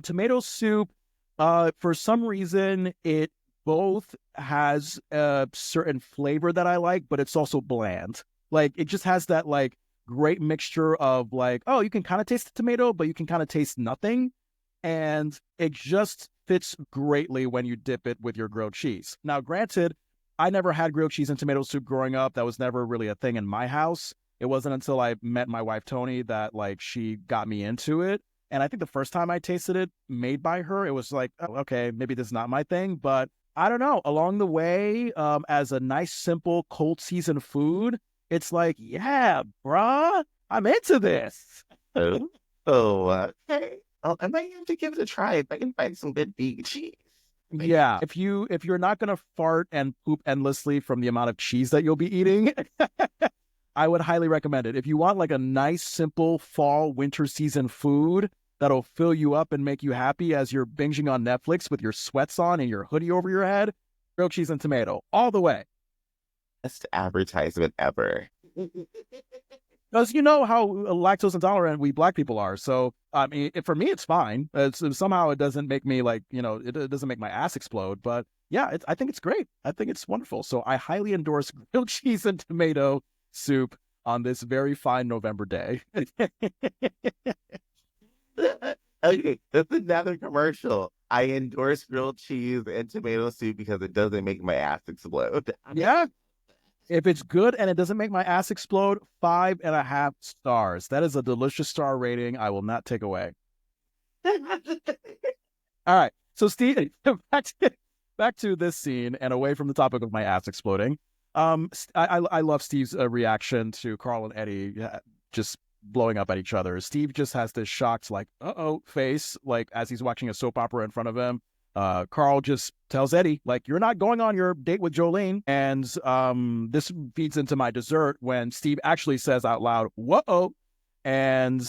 Tomato soup, for some reason, it both has a certain flavor that I like, but it's also bland. Like, it just has that like great mixture of like, oh, you can kind of taste the tomato, but you can kind of taste nothing. And it just fits greatly when you dip it with your grilled cheese. Now, granted, I never had grilled cheese and tomato soup growing up. That was never really a thing in my house. It wasn't until I met my wife, Tony, that like she got me into it. And I think the first time I tasted it made by her, it was like, oh, okay, maybe this is not my thing. But I don't know. Along the way, as a nice, simple, cold season food, it's like, yeah, brah, I'm into this. Okay. Oh, I might have to give it a try if I can find some good vegan cheese. Yeah, if you're not gonna fart and poop endlessly from the amount of cheese that you'll be eating, I would highly recommend it. If you want like a nice, simple fall, winter season food that'll fill you up and make you happy as you're binging on Netflix with your sweats on and your hoodie over your head, grilled cheese and tomato, all the way. Best advertisement ever. Because you know how lactose intolerant we Black people are. So, I mean, for me, it's fine. Somehow it doesn't make me like, it doesn't make my ass explode. But yeah, I think it's great. I think it's wonderful. So I highly endorse grilled cheese and tomato soup on this very fine November day. Okay, that's another commercial. I endorse grilled cheese and tomato soup because it doesn't make my ass explode. Yeah. If it's good and it doesn't make my ass explode, 5.5 stars. That is a delicious star rating I will not take away. All right. So, Steve, back to this scene and away from the topic of my ass exploding. I love Steve's reaction to Carl and Eddie just blowing up at each other. Steve just has this shocked, like, uh-oh face, like as he's watching a soap opera in front of him. Carl just tells Eddie, like, you're not going on your date with Jolene. And this feeds into my dessert when Steve actually says out loud, whoa. And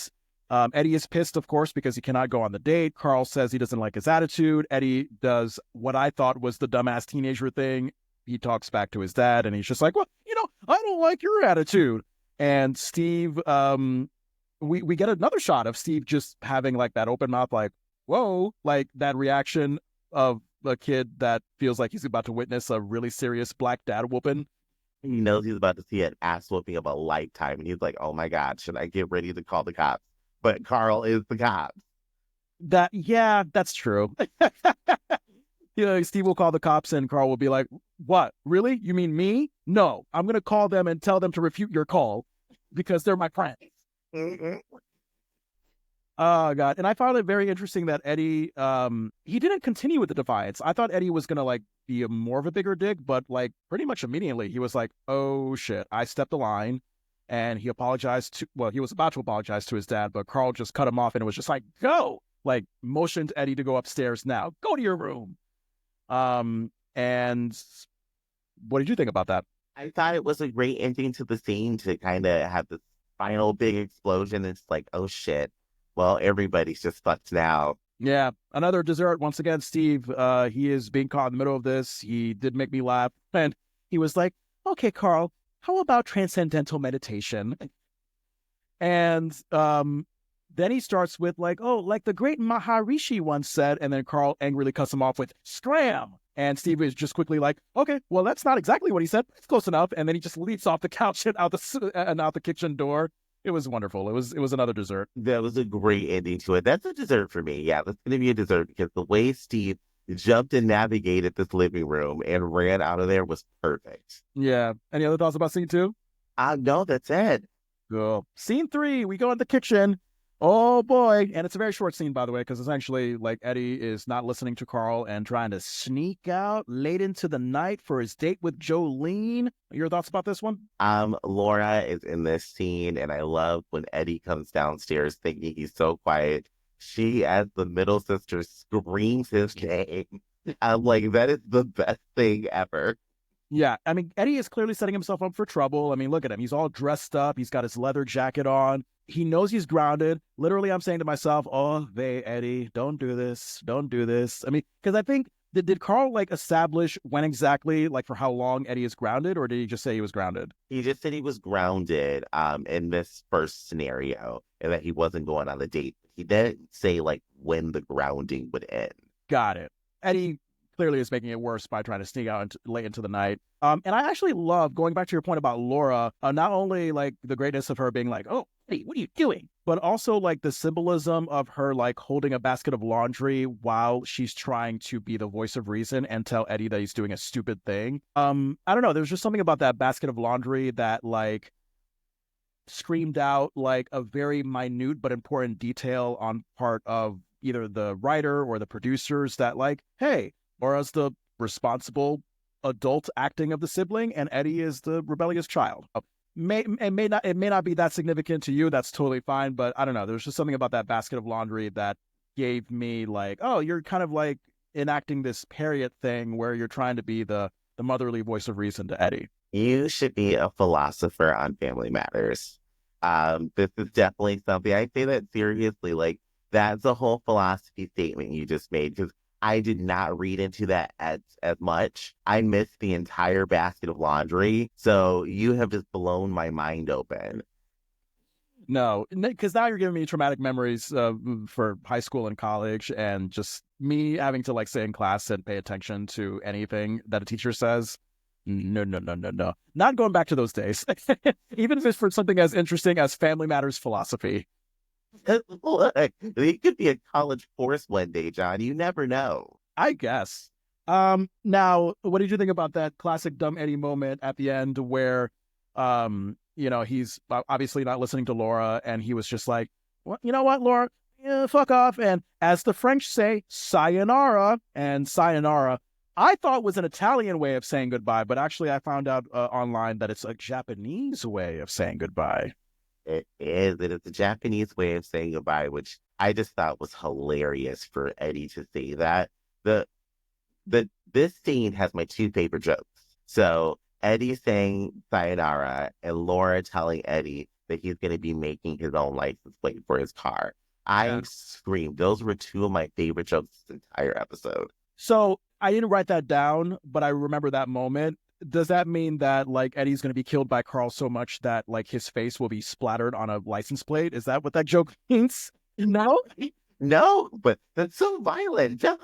Eddie is pissed, of course, because he cannot go on the date. Carl says he doesn't like his attitude. Eddie does what I thought was the dumbass teenager thing. He talks back to his dad and he's just like, well, I don't like your attitude. And Steve, we get another shot of Steve just having like that open mouth, like, whoa, like that reaction of a kid that feels like he's about to witness a really serious Black dad whooping. He knows he's about to see an ass whooping of a lifetime. And he's like, oh my God, should I get ready to call the cops? But Carl is the cops. Yeah, that's true. Steve will call the cops and Carl will be like, what? Really? You mean me? No, I'm going to call them and tell them to refute your call because they're my friends. Mm-hmm. Oh, God. And I found it very interesting that Eddie, he didn't continue with the defiance. I thought Eddie was going to like be more of a bigger dick, but like pretty much immediately he was like, oh shit, I stepped the line. And he apologized he was about to apologize to his dad, but Carl just cut him off and it was just like, go, like motioned Eddie to go upstairs now, go to your room. And what did you think about that? I thought it was a great ending to the scene to kind of have this final big explosion. It's like, oh shit. Well, everybody's just fucked now. Yeah, another dessert. Once again, Steve, he is being caught in the middle of this. He did make me laugh. And he was like, okay, Carl, how about transcendental meditation? And then he starts with like, oh, like the great Maharishi once said. And then Carl angrily cuts him off with scram. And Steve is just quickly like, okay, well, that's not exactly what he said. It's close enough. And then he just leaps off the couch and out the kitchen door. It was wonderful. It was another dessert. That was a great ending to it. That's a dessert for me. Yeah, that's going to be a dessert because the way Steve jumped and navigated this living room and ran out of there was perfect. Yeah. Any other thoughts about scene two? No, that's it. Cool. Scene three, we go in the kitchen. Oh boy. And it's a very short scene, by the way, because essentially, like, Eddie is not listening to Carl and trying to sneak out late into the night for his date with Jolene. Your thoughts about this one? Laura is in this scene, and I love when Eddie comes downstairs thinking he's so quiet. She, as the middle sister, screams his name. I'm like, that is the best thing ever. Yeah, I mean, Eddie is clearly setting himself up for trouble. I mean, look at him. He's all dressed up. He's got his leather jacket on. He knows he's grounded. Literally, I'm saying to myself, oh, Eddie, don't do this. Don't do this. I mean, because I think, did Carl, like, establish when exactly, like, for how long Eddie is grounded, or did he just say he was grounded? He just said he was grounded in this first scenario and that he wasn't going on the date. He didn't say, like, when the grounding would end. Got it. Eddie clearly is making it worse by trying to sneak out late into the night. And I actually love, going back to your point about Laura, not only like the greatness of her being like, oh, hey, what are you doing? But also like the symbolism of her like holding a basket of laundry while she's trying to be the voice of reason and tell Eddie that he's doing a stupid thing. I don't know. There's just something about that basket of laundry that like screamed out like a very minute but important detail on part of either the writer or the producers that like, hey, Laura's the responsible adult acting of the sibling, and Eddie is the rebellious child. It may not be that significant to you. That's totally fine. But I don't know. There's just something about that basket of laundry that gave me like, oh, you're kind of like enacting this Harriette thing where you're trying to be the motherly voice of reason to Eddie. You should be a philosopher on Family Matters. This is definitely something I say that seriously. Like, that's a whole philosophy statement you just made because I did not read into that as much. I missed the entire basket of laundry. So you have just blown my mind open. No, because now you're giving me traumatic memories for high school and college, and just me having to like sit in class and pay attention to anything that a teacher says. No, no, no, no, no. Not going back to those days. Even if it's for something as interesting as Family Matters philosophy. Look, it could be a college course one day, John. You never know. I guess. Now, what did you think about that classic dumb Eddie moment at the end where, he's obviously not listening to Laura, and he was just like, well, you know what, Laura, fuck off. And as the French say, sayonara. And sayonara, I thought was an Italian way of saying goodbye, but actually I found out online that it's a Japanese way of saying goodbye. It is. It is the Japanese way of saying goodbye, which I just thought was hilarious for Eddie to say that. This scene has my two favorite jokes. So Eddie saying sayonara and Laura telling Eddie that he's going to be making his own license plate for his car. I screamed. Those were two of my favorite jokes this entire episode. So I didn't write that down, but I remember that moment. Does that mean that like Eddie's going to be killed by Carl so much that like his face will be splattered on a license plate? Is that what that joke means? No, no, but that's so violent, John.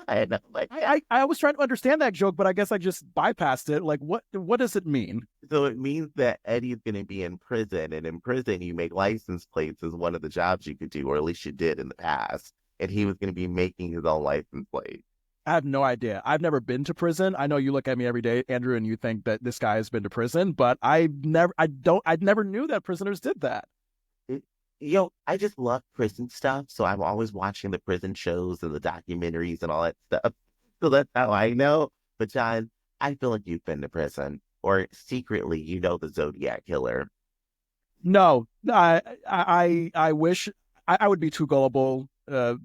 Like, I was trying to understand that joke, but I guess I just bypassed it. Like, what does it mean? So it means that Eddie's going to be in prison, and in prison you make license plates as one of the jobs you could do, or at least you did in the past. And he was going to be making his own license plate. I have no idea. I've never been to prison. I know you look at me every day, Andrew, and you think that this guy has been to prison, but I never knew that prisoners did that. I just love prison stuff, so I'm always watching the prison shows and the documentaries and all that stuff. So that's how I know. But John, I feel like you've been to prison, or secretly you know the Zodiac killer. No, I wish I would be too gullible,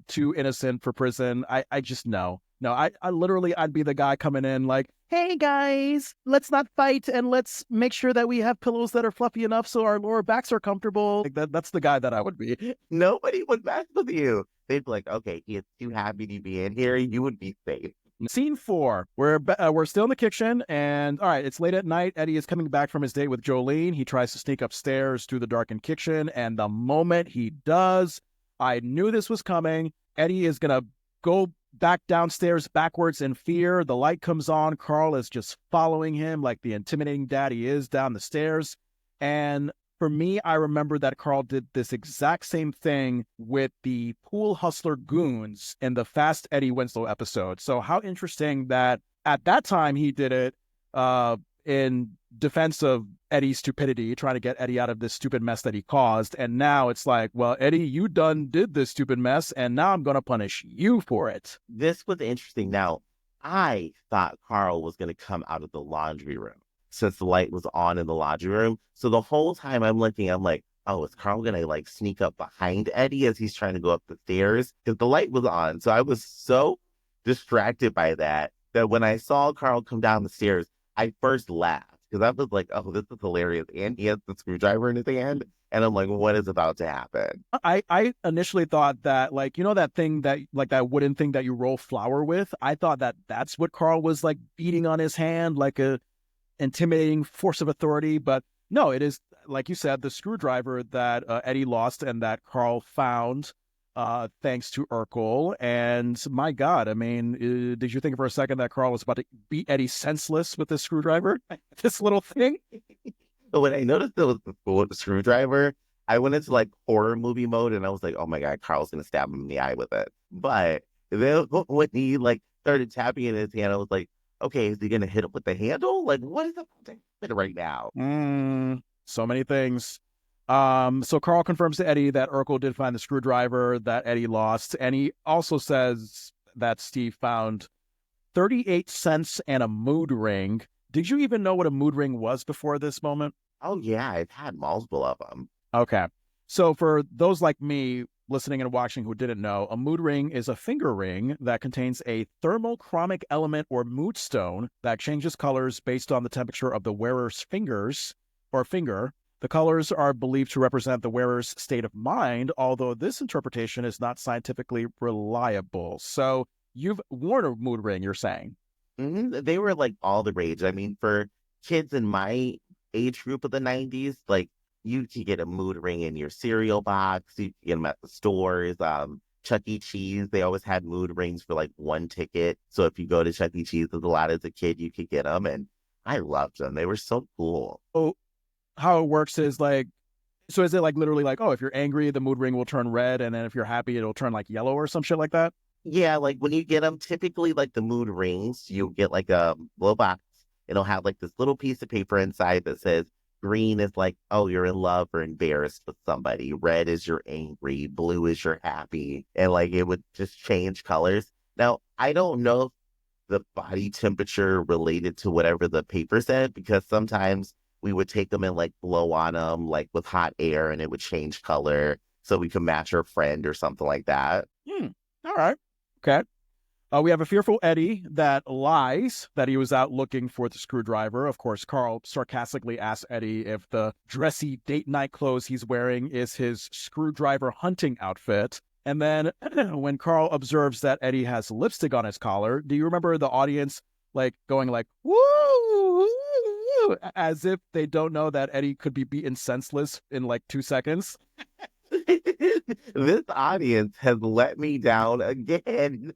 too innocent for prison. I just know. No, I literally, I'd be the guy coming in like, hey guys, let's not fight and let's make sure that we have pillows that are fluffy enough so our lower backs are comfortable. Like that's the guy that I would be. Nobody would mess with you. They'd be like, okay, he is too happy to be in here. You would be safe. Scene 4. We're still in the kitchen, and all right, it's late at night. Eddie is coming back from his date with Jolene. He tries to sneak upstairs through the darkened kitchen, and the moment he does, I knew this was coming. Eddie is gonna go back downstairs backwards in fear. The light comes on. Carl is just following him like the intimidating dad he is down the stairs. And for me, I remember that Carl did this exact same thing with the pool hustler goons in the Fast Eddie Winslow episode. So how interesting that at that time he did it in defense of Eddie's stupidity, trying to get Eddie out of this stupid mess that he caused. And now it's like, well, Eddie, you done did this stupid mess, and now I'm going to punish you for it. This was interesting. Now, I thought Carl was going to come out of the laundry room since the light was on in the laundry room. So the whole time I'm looking, I'm like, oh, is Carl going to like sneak up behind Eddie as he's trying to go up the stairs? Because the light was on. So I was so distracted by that when I saw Carl come down the stairs, I first laughed because I was like, oh, this is hilarious. And he has the screwdriver in his hand. And I'm like, what is about to happen? I initially thought that, like, you know, that thing that, like, that wooden thing that you roll flour with? I thought that that's what Carl was, like, beating on his hand, like a intimidating force of authority. But no, it is, like you said, the screwdriver that Eddie lost and that Carl found thanks to Urkel. And my God, I mean, did you think for a second that Carl was about to beat Eddie senseless with this screwdriver? This little thing? But when I noticed it was the screwdriver, I went into like horror movie mode and I was like, oh my God, Carl's going to stab him in the eye with it. But then when he like started tapping in his hand, I was like, okay, is he going to hit him with the handle? Like, what is about to happen right now? So many things. So Carl confirms to Eddie that Urkel did find the screwdriver that Eddie lost. And he also says that Steve found 38 cents and a mood ring. Did you even know what a mood ring was before this moment? Oh, yeah, I've had multiple of them. Okay. So for those like me listening and watching who didn't know, a mood ring is a finger ring that contains a thermochromic element or mood stone that changes colors based on the temperature of the wearer's fingers or finger. The colors are believed to represent the wearer's state of mind, although this interpretation is not scientifically reliable. So you've worn a mood ring, you're saying? They were like all the rage. I mean, for kids in my age group of the 90s, like you could get a mood ring in your cereal box. You could get them at the stores. Chuck E. Cheese, they always had mood rings for like one ticket. So if you go to Chuck E. Cheese a lot as a kid, you could get them. And I loved them. They were so cool. Oh, how it works is like, so is it like literally like, oh, if you're angry, the mood ring will turn red. And then if you're happy, it'll turn like yellow or some shit like that? Yeah, like when you get them, typically like the mood rings, you get like a little box. It'll have like this little piece of paper inside that says green is like, oh, you're in love or embarrassed with somebody. Red is you're angry. Blue is you're happy. And like it would just change colors. Now, I don't know if the body temperature related to whatever the paper said, because sometimes we would take them and like blow on them like with hot air and it would change color so we could match our friend or something like that. All right. Okay. We have a fearful Eddie that lies that he was out looking for the screwdriver. Of course, Carl sarcastically asks Eddie if the dressy date night clothes he's wearing is his screwdriver hunting outfit. And then when Carl observes that Eddie has lipstick on his collar, do you remember the audience like going like, woo, woo, as if they don't know that Eddie could be beaten senseless in like 2 seconds? This audience has let me down again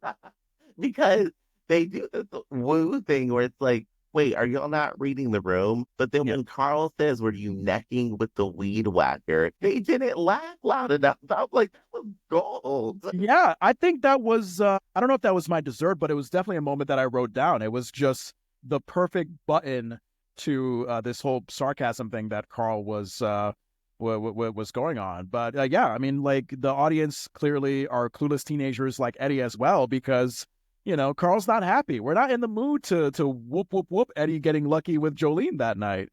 because they do this woo thing where it's like, wait, are y'all not reading the room? But then when Carl says, were you necking with the weed whacker? They didn't laugh loud enough. I was like, that was gold. Yeah, I think that was, I don't know if that was my dessert, but it was definitely a moment that I wrote down. It was just the perfect button to this whole sarcasm thing that Carl was going on. But yeah, I mean, like the audience clearly are clueless teenagers like Eddie as well, because, you know, Carl's not happy. We're not in the mood to whoop, whoop, whoop Eddie getting lucky with Jolene that night.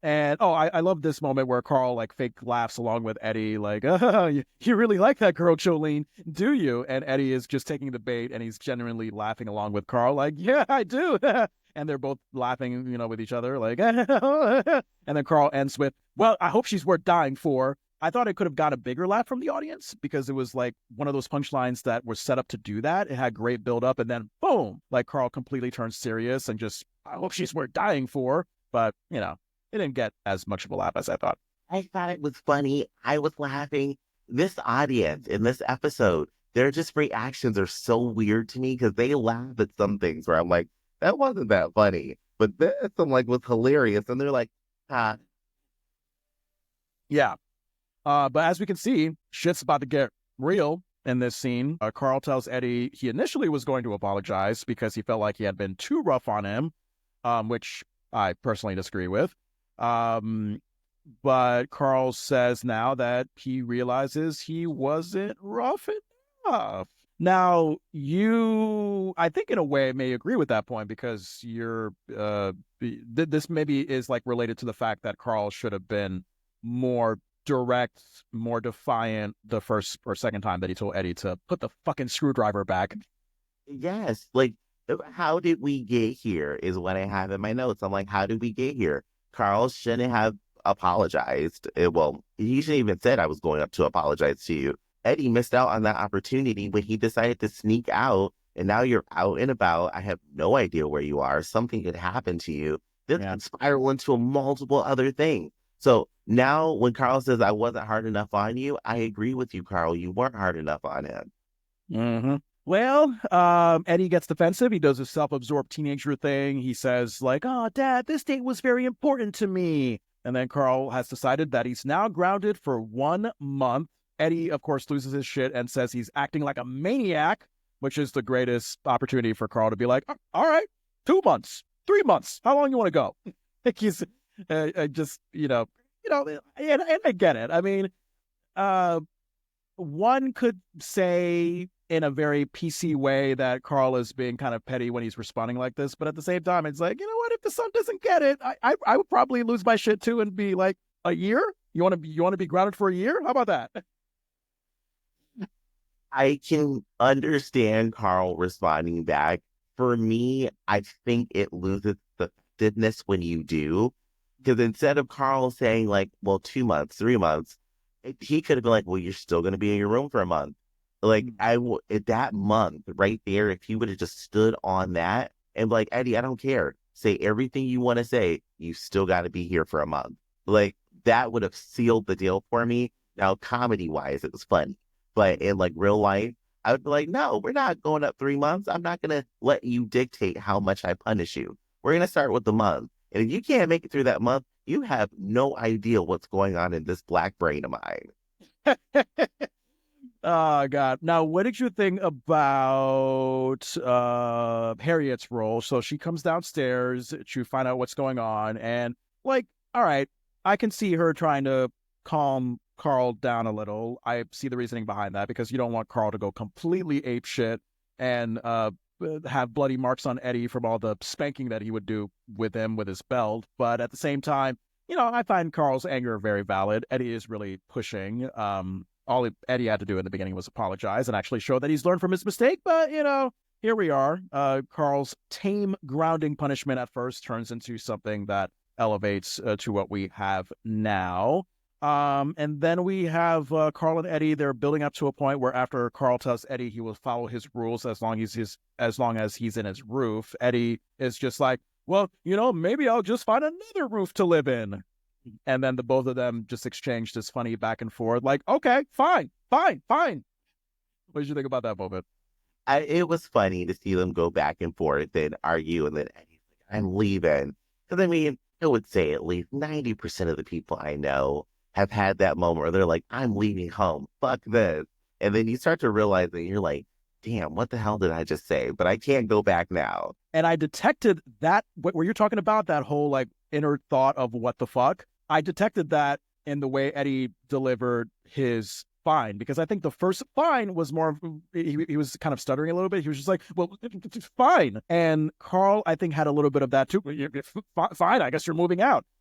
And I love this moment where Carl like fake laughs along with Eddie, like, you really like that girl, Jolene, do you? And Eddie is just taking the bait and he's genuinely laughing along with Carl, like, yeah, I do. And they're both laughing, with each other, like, and then Carl ends with, well, I hope she's worth dying for. I thought it could have got a bigger laugh from the audience because it was like one of those punchlines that was set up to do that. It had great build up and then boom, like Carl completely turns serious and just, I hope she's worth dying for. But, it didn't get as much of a laugh as I thought. I thought it was funny. I was laughing. This audience in this episode, their just reactions are so weird to me because they laugh at some things where I'm like, that wasn't that funny. But this I'm like was hilarious. And they're like, ah. Yeah. But as we can see, shit's about to get real in this scene. Carl tells Eddie he initially was going to apologize because he felt like he had been too rough on him, which I personally disagree with. But Carl says now that he realizes he wasn't rough enough. Now, I think in a way may agree with that point because this maybe is like related to the fact that Carl should have been more direct, more defiant the first or second time that he told Eddie to put the fucking screwdriver back. Yes, like how did we get here is what I have in my notes. I'm like, how did we get here? Carl shouldn't have apologized. Well, he shouldn't even said I was going up to apologize to you. Eddie missed out on that opportunity when he decided to sneak out, and now you're out and about. I have no idea where you are. Something could happen to you. This could spiral into multiple other things. So now when Carl says I wasn't hard enough on you, I agree with you, Carl. You weren't hard enough on him. Mm-hmm. Well, Eddie gets defensive. He does a self-absorbed teenager thing. He says, like, oh, Dad, this date was very important to me. And then Carl has decided that he's now grounded for 1 month. Eddie, of course, loses his shit and says he's acting like a maniac, which is the greatest opportunity for Carl to be like, all right, 2 months, 3 months. How long you want to go? He's just, and I get it. I mean, one could say in a very PC way that Carl is being kind of petty when he's responding like this. But at the same time, it's like, you know what? If the son doesn't get it, I would probably lose my shit too and be like, a year? You want to be grounded for a year? How about that? I can understand Carl responding back. For me, I think it loses the effectiveness when you do. Because instead of Carl saying like, well, 2 months, 3 months, he could have been like, well, you're still going to be in your room for a month. Like at that month right there, if he would have just stood on that and be like, Eddie, I don't care. Say everything you want to say. You still got to be here for a month. Like that would have sealed the deal for me. Now, comedy wise, it was funny. But in like real life, I would be like, no, we're not going up 3 months. I'm not going to let you dictate how much I punish you. We're going to start with the month. And if you can't make it through that month, you have no idea what's going on in this black brain of mine. Oh, God. Now, what did you think about Harriet's role? So she comes downstairs to find out what's going on. And, like, all right, I can see her trying to calm Carl down a little. I see the reasoning behind that because you don't want Carl to go completely apeshit and have bloody marks on Eddie from all the spanking that he would do with him with his belt. But at the same time, I find Carl's anger very valid. Eddie is really pushing. All Eddie had to do in the beginning was apologize and actually show that he's learned from his mistake. But, here we are. Carl's tame grounding punishment at first turns into something that elevates to what we have now. And then we have Carl and Eddie. They're building up to a point where after Carl tells Eddie he will follow his rules as long as he's in his roof, Eddie is just like, well, maybe I'll just find another roof to live in. And then the both of them just exchange this funny back and forth, like, okay, fine. What did you think about that moment? It was funny to see them go back and forth and argue, and then Eddie's like, I'm leaving. Because, I mean, I would say at least 90% of the people I know have had that moment where they're like, I'm leaving home. Fuck this. And then you start to realize that you're like, damn, what the hell did I just say? But I can't go back now. And I detected that, where you're talking about that whole, like, inner thought of what the fuck. I detected that in the way Eddie delivered his fine, because I think the first fine was more, he was kind of stuttering a little bit. He was just like, well, fine. And Carl, I think, had a little bit of that too. Fine, I guess you're moving out.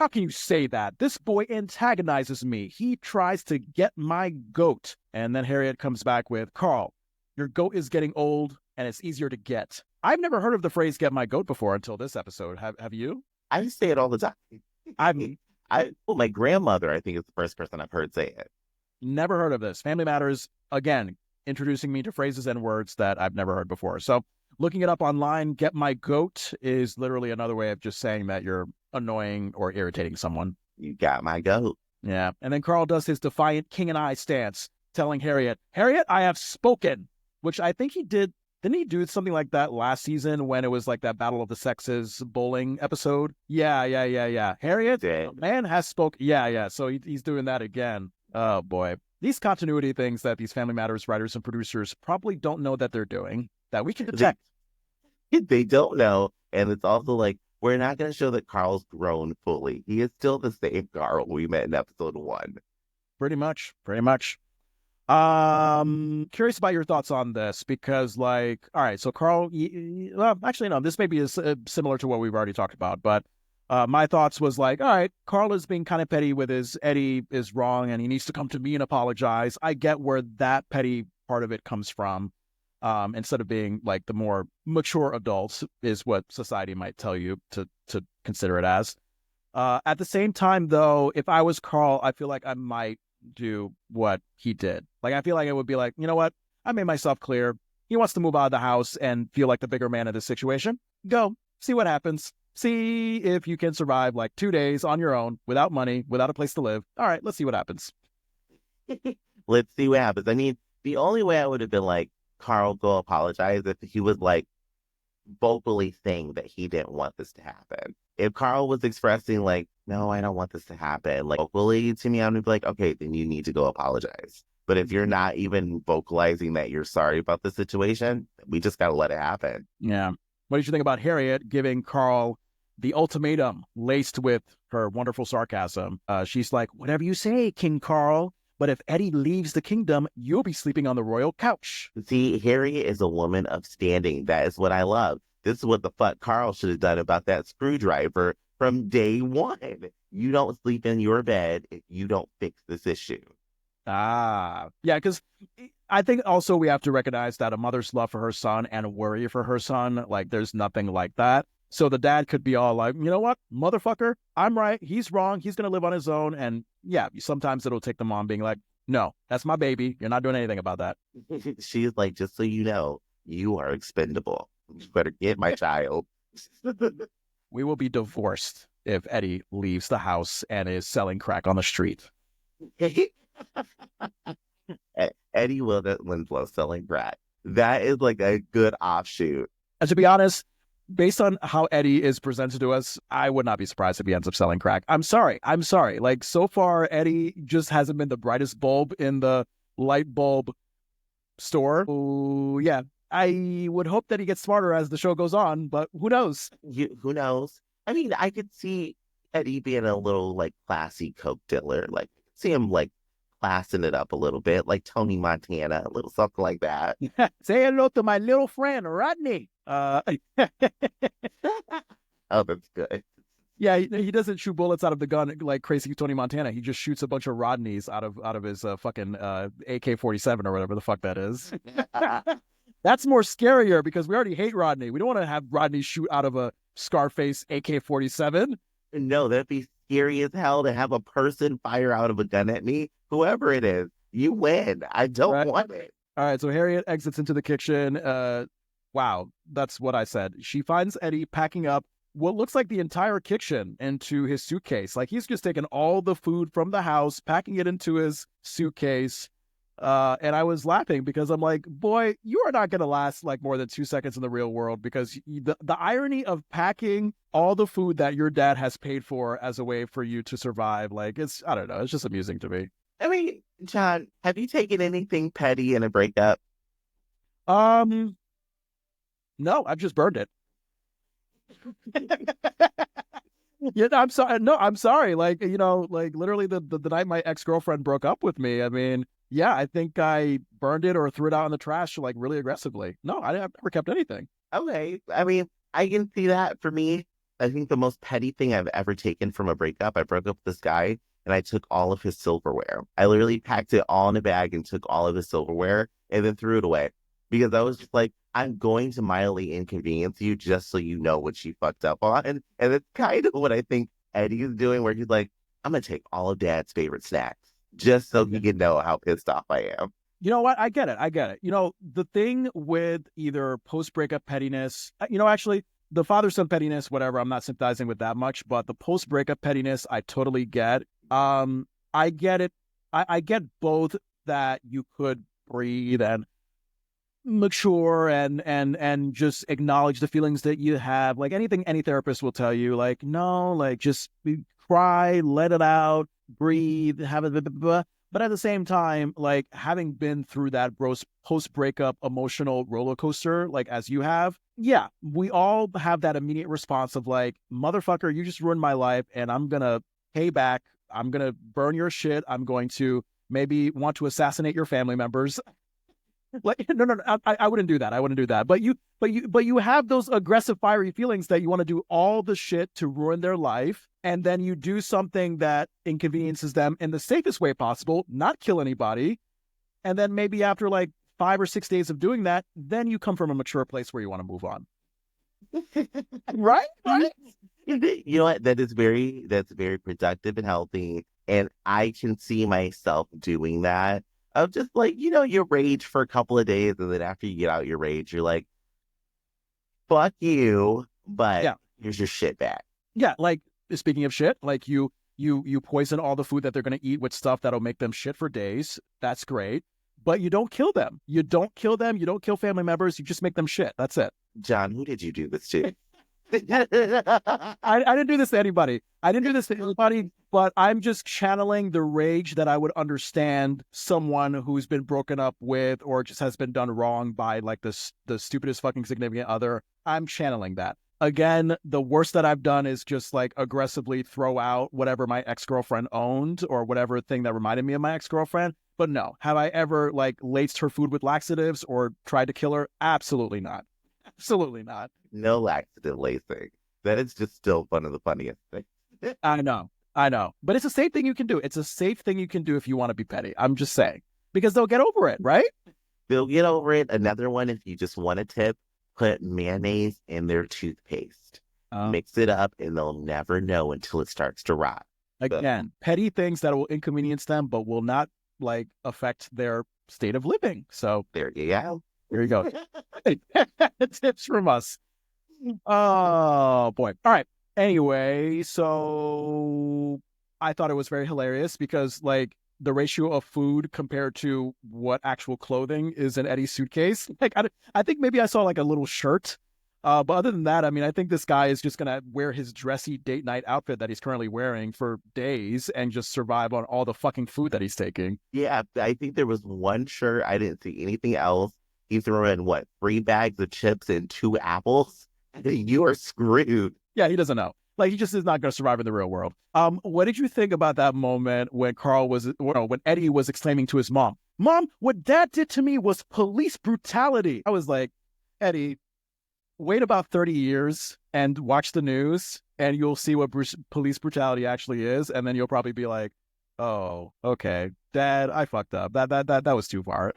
How can you say that? This boy antagonizes me. He tries to get my goat. And then Harriette comes back with, Carl, your goat is getting old and it's easier to get. I've never heard of the phrase get my goat before until this episode. Have you? I say it all the time. I've My grandmother, I think, is the first person I've heard say it. never heard of this. Family Matters, again, introducing me to phrases and words that I've never heard before. So looking it up online, get my goat is literally another way of just saying that you're annoying or irritating someone. You got my goat. Yeah. And then Carl does his defiant king and I stance, telling Harriette, I have spoken, which I think he did. Didn't he do something like that last season when it was like that Battle of the Sexes bowling episode? Yeah. Harriette, man has spoke. Yeah. So he's doing that again. Oh, boy. These continuity things that these Family Matters writers and producers probably don't know that they're doing, that we can detect. They don't know. And it's also like, we're not going to show that Carl's grown fully. He is still the same Carl we met in episode 1. Pretty much. Curious about your thoughts on this because, like, all right, so Carl, well, actually, no, this maybe is similar to what we've already talked about, but my thoughts was like, all right, Carl is being kind of petty with his Eddie is wrong and he needs to come to me and apologize. I get where that petty part of it comes from. Instead of being like the more mature adults is what society might tell you to consider it as. At the same time, though, if I was Carl, I feel like I might do what he did. Like, I feel like it would be like, you know what? I made myself clear. He wants to move out of the house and feel like the bigger man of the situation. Go, see what happens. See if you can survive like 2 days on your own, without money, without a place to live. All right, let's see what happens. Let's see what happens. I mean, the only way I would have been like, Carl, go apologize if he was like vocally saying that he didn't want this to happen. If Carl was expressing like, no, I don't want this to happen, like vocally to me, I'm gonna be like, okay, then you need to go apologize. But if you're not even vocalizing that you're sorry about the situation, we just gotta let it happen. Yeah. What did you think about Harriette giving Carl the ultimatum laced with her wonderful sarcasm? She's like, whatever you say, King Carl. But if Eddie leaves the kingdom, you'll be sleeping on the royal couch. See, Harriette is a woman of standing. That is what I love. This is what the fuck Carl should have done about that screwdriver from day 1. You don't sleep in your bed if you don't fix this issue. Yeah, because I think also we have to recognize that a mother's love for her son and worry for her son, like there's nothing like that. So the dad could be all like, you know what, motherfucker, I'm right. He's wrong. He's going to live on his own. And yeah, sometimes it'll take the mom being like, no, that's my baby. You're not doing anything about that. She's like, just so you know, you are expendable. You better get my child. We will be divorced if Eddie leaves the house and is selling crack on the street. Eddie Winslow selling crack. That is like a good offshoot. And to be honest, based on how Eddie is presented to us, I would not be surprised if he ends up selling crack. I'm sorry. Like, so far, Eddie just hasn't been the brightest bulb in the light bulb store. Oh, yeah. I would hope that he gets smarter as the show goes on, but who knows? Who knows? I mean, I could see Eddie being a little, like, classy coke dealer. Like, see him, like, classing it up a little bit, like Tony Montana, a little something like that. Say hello to my little friend, Rodney. Oh, that's good. Yeah, he doesn't shoot bullets out of the gun like crazy Tony Montana. He just shoots a bunch of Rodneys out of his fucking AK-47 or whatever the fuck that is. That's more scarier because we already hate Rodney. We don't want to have Rodney shoot out of a Scarface AK-47. No, that'd be scary as hell to have a person fire out of a gun at me. Whoever it is, you win. I don't want it. All right, so Harriette exits into the kitchen. Wow, that's what I said. She finds Eddie packing up what looks like the entire kitchen into his suitcase. Like he's just taken all the food from the house, packing it into his suitcase. And I was laughing because I'm like, boy, you are not going to last like more than 2 seconds in the real world because the irony of packing all the food that your dad has paid for as a way for you to survive. Like I don't know. It's just amusing to me. I mean, John, have you taken anything petty in a breakup? No, I've just burned it. Yeah, I'm sorry. No, I'm sorry. Like, like literally the night my ex-girlfriend broke up with me. I mean, yeah, I think I burned it or threw it out in the trash like really aggressively. No, I've never kept anything. Okay. I mean, I can see that for me. I think the most petty thing I've ever taken from a breakup, I broke up with this guy and I took all of his silverware. I literally packed it all in a bag and took all of his silverware and then threw it away because I was just like, I'm going to mildly inconvenience you just so you know what she fucked up on. And that's kind of what I think Eddie is doing, where he's like, I'm going to take all of Dad's favorite snacks just so he can know how pissed off I am. You know what? I get it. I get it. You know, the thing with either post-breakup pettiness, actually, the father-son pettiness, whatever, I'm not sympathizing with that much, but the post-breakup pettiness, I totally get. I get it. I get both, that you could breathe and mature and just acknowledge the feelings that you have. Like anything any therapist will tell you, like, no, like just cry, let it out, breathe, have it, blah, blah, blah. But at the same time, like having been through that post breakup emotional roller coaster, like as you have, yeah, we all have that immediate response of like, motherfucker, you just ruined my life and I'm going to pay back. I'm going to burn your shit. I'm going to maybe want to assassinate your family members. Like, no, I wouldn't do that. I wouldn't do that. But you have those aggressive, fiery feelings that you want to do all the shit to ruin their life. And then you do something that inconveniences them in the safest way possible, not kill anybody. And then maybe after like 5 or 6 days of doing that, then you come from a mature place where you want to move on. Right? You know what? That's very productive and healthy. And I can see myself doing that. Of just like, you rage for a couple of days, and then after you get out your rage, you're like, fuck you, but yeah, here's your shit back. Yeah, like speaking of shit, like you poison all the food that they're going to eat with stuff that'll make them shit for days. That's great. But you don't kill them. You don't kill them. You don't kill family members. You just make them shit. That's it. John, who did you do this to? I didn't do this to anybody. But I'm just channeling the rage that I would understand someone who's been broken up with or just has been done wrong by like the stupidest fucking significant other. I'm channeling that. Again, the worst that I've done is just like aggressively throw out whatever my ex-girlfriend owned or whatever thing that reminded me of my ex-girlfriend. But no, have I ever like laced her food with laxatives or tried to kill her? Absolutely not. Absolutely not. No laxative lacing. That is just still one of the funniest things. I know. But it's a safe thing you can do. It's a safe thing you can do if you want to be petty. I'm just saying. Because they'll get over it, right? They'll get over it. Another one, if you just want a tip, put mayonnaise in their toothpaste. Mix it up, and they'll never know until it starts to rot. Again, petty things that will inconvenience them, but will not like affect their state of living. So there you go. There you go. Tips from us. Oh boy. All right. Anyway, so I thought it was very hilarious because like the ratio of food compared to what actual clothing is in Eddie's suitcase. Like I think maybe I saw like a little shirt. But other than that, I mean, I think this guy is just going to wear his dressy date night outfit that he's currently wearing for days and just survive on all the fucking food that he's taking. Yeah, I think there was one shirt. I didn't see anything else. He threw in, 3 bags of chips and 2 apples? You are screwed. Yeah, he doesn't know. Like, he just is not going to survive in the real world. What did you think about that moment when when Eddie was exclaiming to his mom, "Mom, what Dad did to me was police brutality"? I was like, Eddie, wait about 30 years and watch the news and you'll see what police brutality actually is. And then you'll probably be like, oh, okay, Dad, I fucked up. That was too far.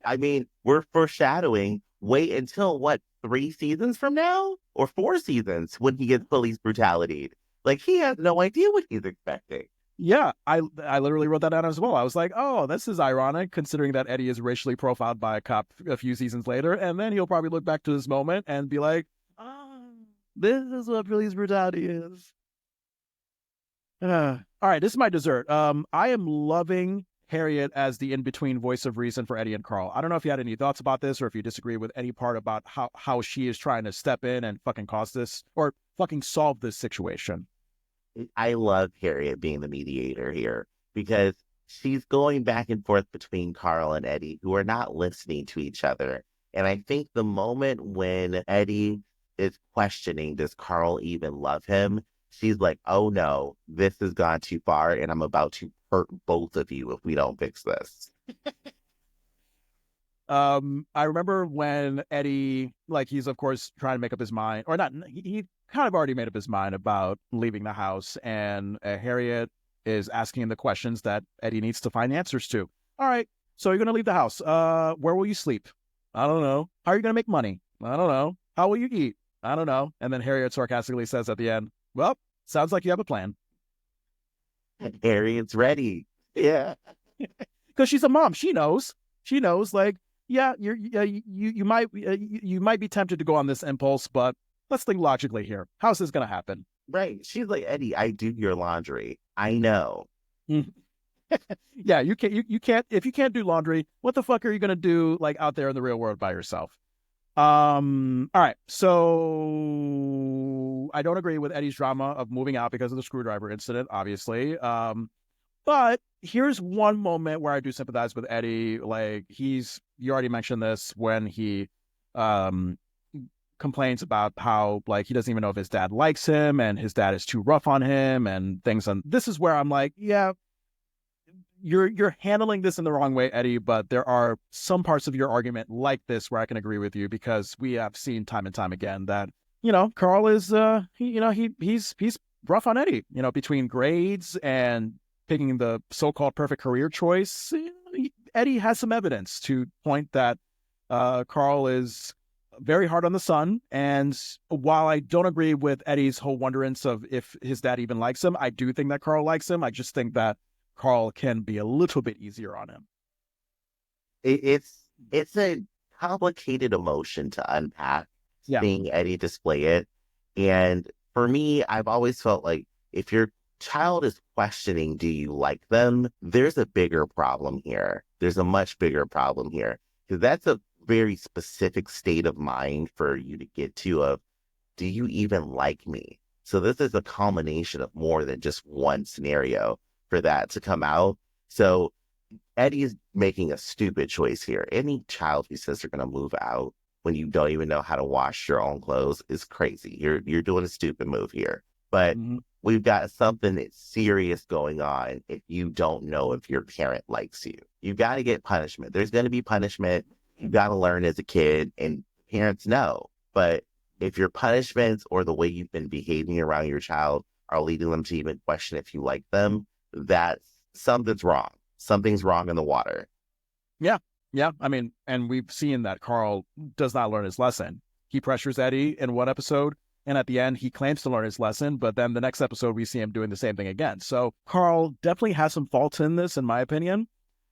I mean, we're foreshadowing. Wait until 3 seasons from now or 4 seasons when he gets police brutality. Like, he has no idea what he's expecting. Yeah, I literally wrote that down as well. I was like, oh, this is ironic considering that Eddie is racially profiled by a cop a few seasons later. And then he'll probably look back to this moment and be like, oh, this is what police brutality is. All right, this is my dessert. I am loving Harriette as the in-between voice of reason for Eddie and Carl. I don't know if you had any thoughts about this or if you disagree with any part about how she is trying to step in and fucking cause this or fucking solve this situation. I love Harriette being the mediator here because she's going back and forth between Carl and Eddie, who are not listening to each other. And I think the moment when Eddie is questioning, does Carl even love him? She's like, oh no, this has gone too far and I'm about to hurt both of you if we don't fix this. I remember when Eddie, like, he's of course trying to make up his mind, or not. kind of already made up his mind about leaving the house, and Harriette is asking him the questions that Eddie needs to find answers to. All right, so you're going to leave the house. Where will you sleep? I don't know. How are you going to make money? I don't know. How will you eat? I don't know. And then Harriette sarcastically says at the end, well, sounds like you have a plan. Harriet's ready. Yeah. Because she's a mom. She knows. She knows, like, yeah, you might you might be tempted to go on this impulse, but let's think logically here. How's this going to happen? Right. She's like, Eddie, I do your laundry. I know. Yeah, you can't if you can't do laundry, what the fuck are you gonna do like out there in the real world by yourself? All right, so I don't agree with Eddie's drama of moving out because of the screwdriver incident, obviously. But here's one moment where I do sympathize with Eddie. Like, you already mentioned this when he complains about how, like, he doesn't even know if his dad likes him and his dad is too rough on him and things. And this is where I'm like, yeah, you're handling this in the wrong way, Eddie, but there are some parts of your argument like this where I can agree with you, because we have seen time and time again that, Carl is, he's rough on Eddie, between grades and picking the so-called perfect career choice. Eddie has some evidence to point that Carl is very hard on the son. And while I don't agree with Eddie's whole wonderance of if his dad even likes him, I do think that Carl likes him. I just think that Carl can be a little bit easier on him. It's a complicated emotion to unpack, seeing Eddie display it. And for me, I've always felt like if your child is questioning, do you like them? There's a bigger problem here. There's a much bigger problem here, because that's a very specific state of mind for you to get to of, do you even like me? So this is a culmination of more than just one scenario for that to come out. So Eddie's making a stupid choice here. Any child who says they're going to move out when you don't even know how to wash your own clothes is crazy. You're doing a stupid move here. But we've got something that's serious going on if you don't know if your parent likes you. You've got to get punishment. There's going to be punishment. You've got to learn as a kid, and parents know. But if your punishments or the way you've been behaving around your child are leading them to even question if you like them, that's something's wrong. Something's wrong in the water. Yeah. I mean, and we've seen that Carl does not learn his lesson. He pressures Eddie in one episode, and at the end, he claims to learn his lesson, but then the next episode, we see him doing the same thing again. So Carl definitely has some faults in this, in my opinion,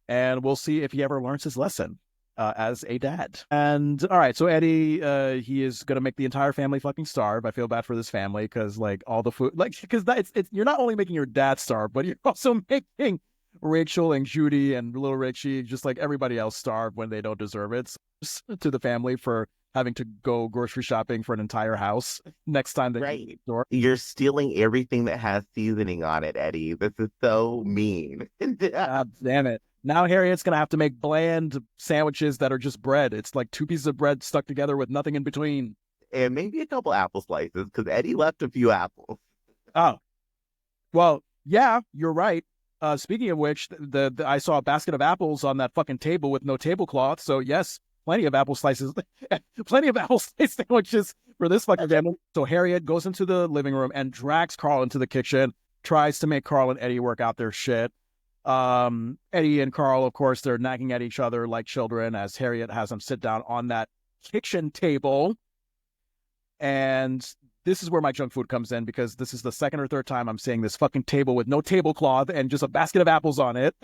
and we'll see if he ever learns his lesson as a dad. And all right, so Eddie, he is going to make the entire family fucking starve. I feel bad for this family because, like, all the food, like, because it's you're not only making your dad starve, but you're also making Rachel and Judy and little Richie, just like everybody else, starve when they don't deserve it. So, to the family for having to go grocery shopping for an entire house next time they go to the store. You're stealing everything that has seasoning on it, Eddie. This is so mean. God damn it. Now Harriet's going to have to make bland sandwiches that are just bread. It's like 2 pieces of bread stuck together with nothing in between. And maybe a couple apple slices, because Eddie left a few apples. Oh. Well, yeah, you're right. Speaking of which, I saw a basket of apples on that fucking table with no tablecloth. So yes, plenty of apple slices, plenty of apple slice sandwiches for this fucking family. So Harriette goes into the living room and drags Carl into the kitchen, tries to make Carl and Eddie work out their shit. Eddie and Carl, of course, they're nagging at each other like children as Harriette has them sit down on that kitchen table. And this is where my junk food comes in, because this is the second or third time I'm seeing this fucking table with no tablecloth and just a basket of apples on it.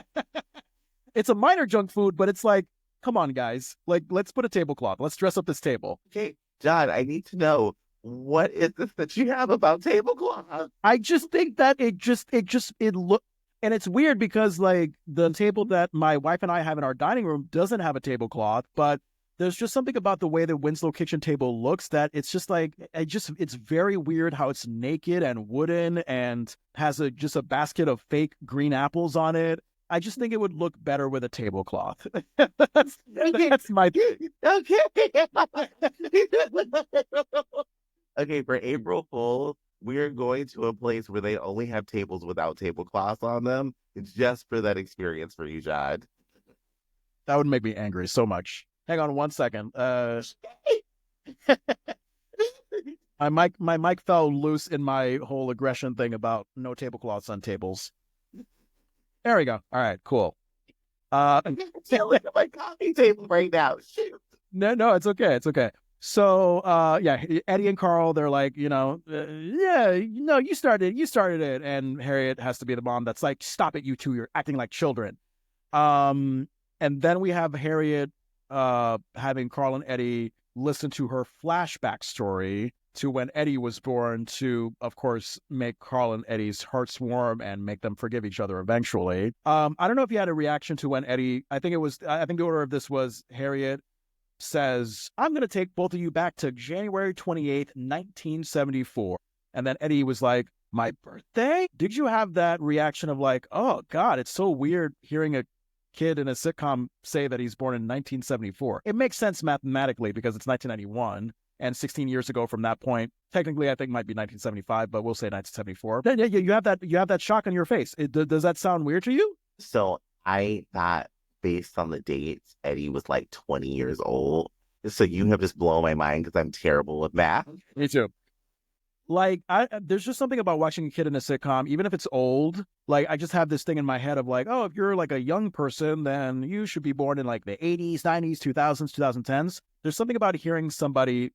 It's a minor junk food, but it's like, come on, guys. Like, let's put a tablecloth. Let's dress up this table. Okay, John, I need to know, what is this that you have about tablecloth? I just think that it look, and it's weird because, like, the table that my wife and I have in our dining room doesn't have a tablecloth, but there's just something about the way the Winslow kitchen table looks that it's just like, it's very weird how it's naked and wooden and has just a basket of fake green apples on it. I just think it would look better with a tablecloth. That's my... Okay. Okay, for April Fool's, we're going to a place where they only have tables without tablecloths on them. It's just for that experience for you, John. That would make me angry so much. Hang on one second. My mic fell loose in my whole aggression thing about no tablecloths on tables. There we go. All right, cool. I'm chilling at my coffee table right now. Shoot. No, it's okay. It's okay. So, yeah, Eddie and Carl, they're like, yeah, no, you started it. And Harriet has to be the mom that's like, stop it, you two, you're acting like children. Um, and then we have Harriet, having Carl and Eddie listen to her flashback story to when Eddie was born to, of course, make Carl and Eddie's hearts warm and make them forgive each other eventually. I don't know if you had a reaction to when Eddie, I think the order of this was Harriet says, I'm going to take both of you back to January 28th, 1974. And then Eddie was like, my birthday? Did you have that reaction of like, oh God, it's so weird hearing a kid in a sitcom say that he's born in 1974? It makes sense mathematically because it's 1991. And 16 years ago from that point, technically, I think it might be 1975, but we'll say 1974. Yeah, you have that shock on your face. Does that sound weird to you? So I thought, based on the dates, Eddie was like 20 years old. So you have just blown my mind because I'm terrible with math. Me too. Like, there's just something about watching a kid in a sitcom, even if it's old. Like, I just have this thing in my head of like, oh, if you're like a young person, then you should be born in like the 80s, 90s, 2000s, 2010s. There's something about hearing somebody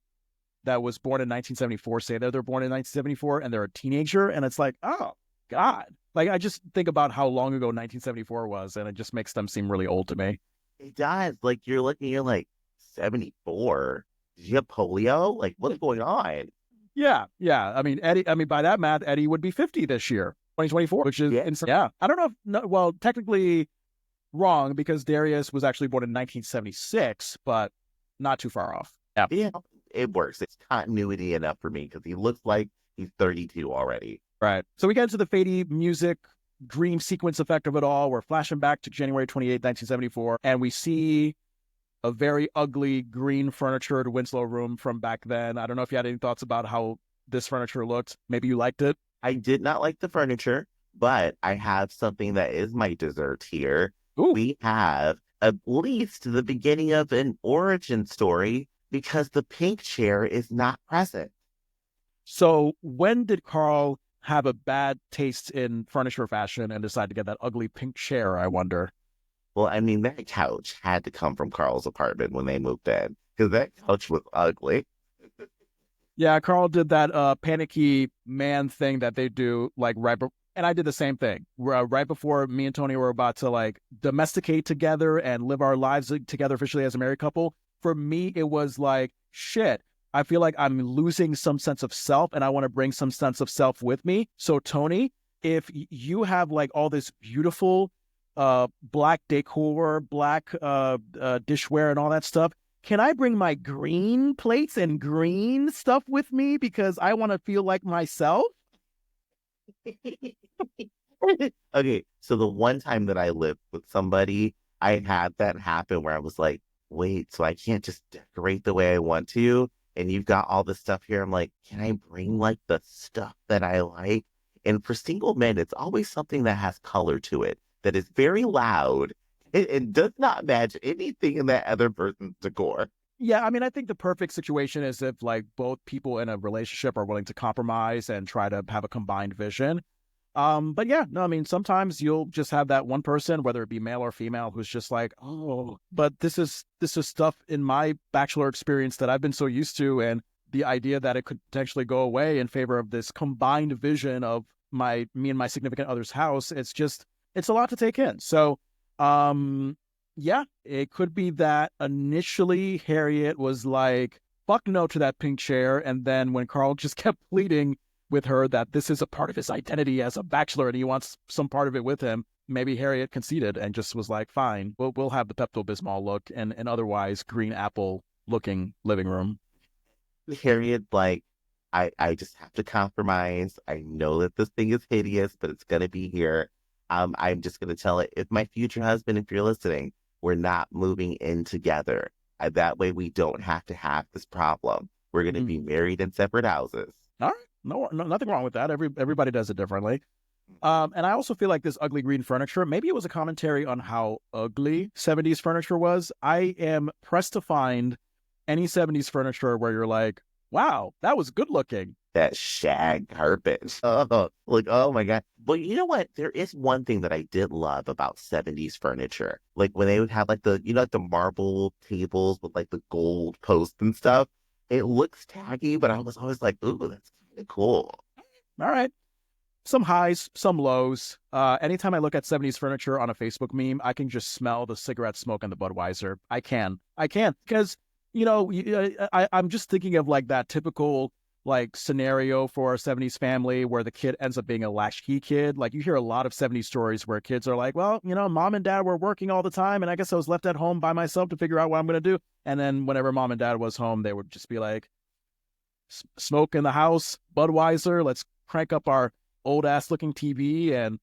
that was born in 1974 say that they're born in 1974 and they're a teenager, and it's like, oh God. Like, I just think about how long ago 1974 was, and it just makes them seem really old to me. It does. Like, you're looking, you're like 74. Did you have polio? Like, what's going on? Yeah. I mean, Eddie, by that math, Eddie would be 50 this year, 2024, which is insane. Yeah. I don't know if, no, well, technically wrong because Darius was actually born in 1976, but not too far off. Yeah. Yeah, it works. It's continuity enough for me because he looks like he's 32 already. Right. So we get into the fady music dream sequence effect of it all. We're flashing back to January 28th, 1974, and we see a very ugly green furnitured Winslow room from back then. I don't know if you had any thoughts about how this furniture looked. Maybe you liked it. I did not like the furniture, but I have something that is my dessert here. Ooh. We have at least the beginning of an origin story because the pink chair is not present. So when did Carl have a bad taste in furniture fashion and decide to get that ugly pink chair, I wonder? Well, I mean, that couch had to come from Carl's apartment when they moved in because that couch was ugly. Yeah, Carl did that panicky man thing that they do, like and I did the same thing. Right before me and Tony were about to like domesticate together and live our lives together officially as a married couple. For me, it was like, shit, I feel like I'm losing some sense of self and I want to bring some sense of self with me. So Tony, if you have like all this beautiful black decor, black dishware and all that stuff, can I bring my green plates and green stuff with me because I want to feel like myself? Okay, so the one time that I lived with somebody, I had that happen where I was like, wait, so I can't just decorate the way I want to? And you've got all this stuff here. I'm like, can I bring like the stuff that I like? And for single men, it's always something that has color to it, that is very loud and does not match anything in that other person's decor. Yeah, I mean, I think the perfect situation is if like both people in a relationship are willing to compromise and try to have a combined vision. But yeah, no, I mean, sometimes you'll just have that one person, whether it be male or female, who's just like, oh, but this is stuff in my bachelor experience that I've been so used to, and the idea that it could potentially go away in favor of this combined vision of me and my significant other's house. It's a lot to take in. So, yeah, it could be that initially Harriet was like, fuck no to that pink chair. And then when Carl just kept pleading with her that this is a part of his identity as a bachelor and he wants some part of it with him, maybe Harriet conceded and just was like, fine, we'll have the Pepto-Bismol look and otherwise green apple looking living room. Harriet, like, I just have to compromise. I know that this thing is hideous, but it's going to be here. I'm just going to tell it, if my future husband, if you're listening, we're not moving in together. That way we don't have to have this problem. We're going to be married in separate houses. All right. No, nothing wrong with that. Everybody does it differently. And I also feel like this ugly green furniture, maybe it was a commentary on how ugly 70s furniture was. I am pressed to find any 70s furniture where you're like, Wow, that was good looking. That shag carpet. Oh, like, oh my God. But you know what? There is one thing that I did love about 70s furniture. Like when they would have like like the marble tables with like the gold posts and stuff. It looks tacky, but I was always like, ooh, that's kind of cool. All right. Some highs, some lows. Anytime I look at 70s furniture on a Facebook meme, I can just smell the cigarette smoke and the Budweiser. I can, because, I'm just thinking of like that typical like scenario for a 70s family where the kid ends up being a latchkey kid. Like you hear a lot of 70s stories where kids are like, well, mom and dad were working all the time, and I guess I was left at home by myself to figure out what I'm going to do. And then whenever mom and dad was home, they would just be like, smoke in the house, Budweiser, let's crank up our old ass looking TV and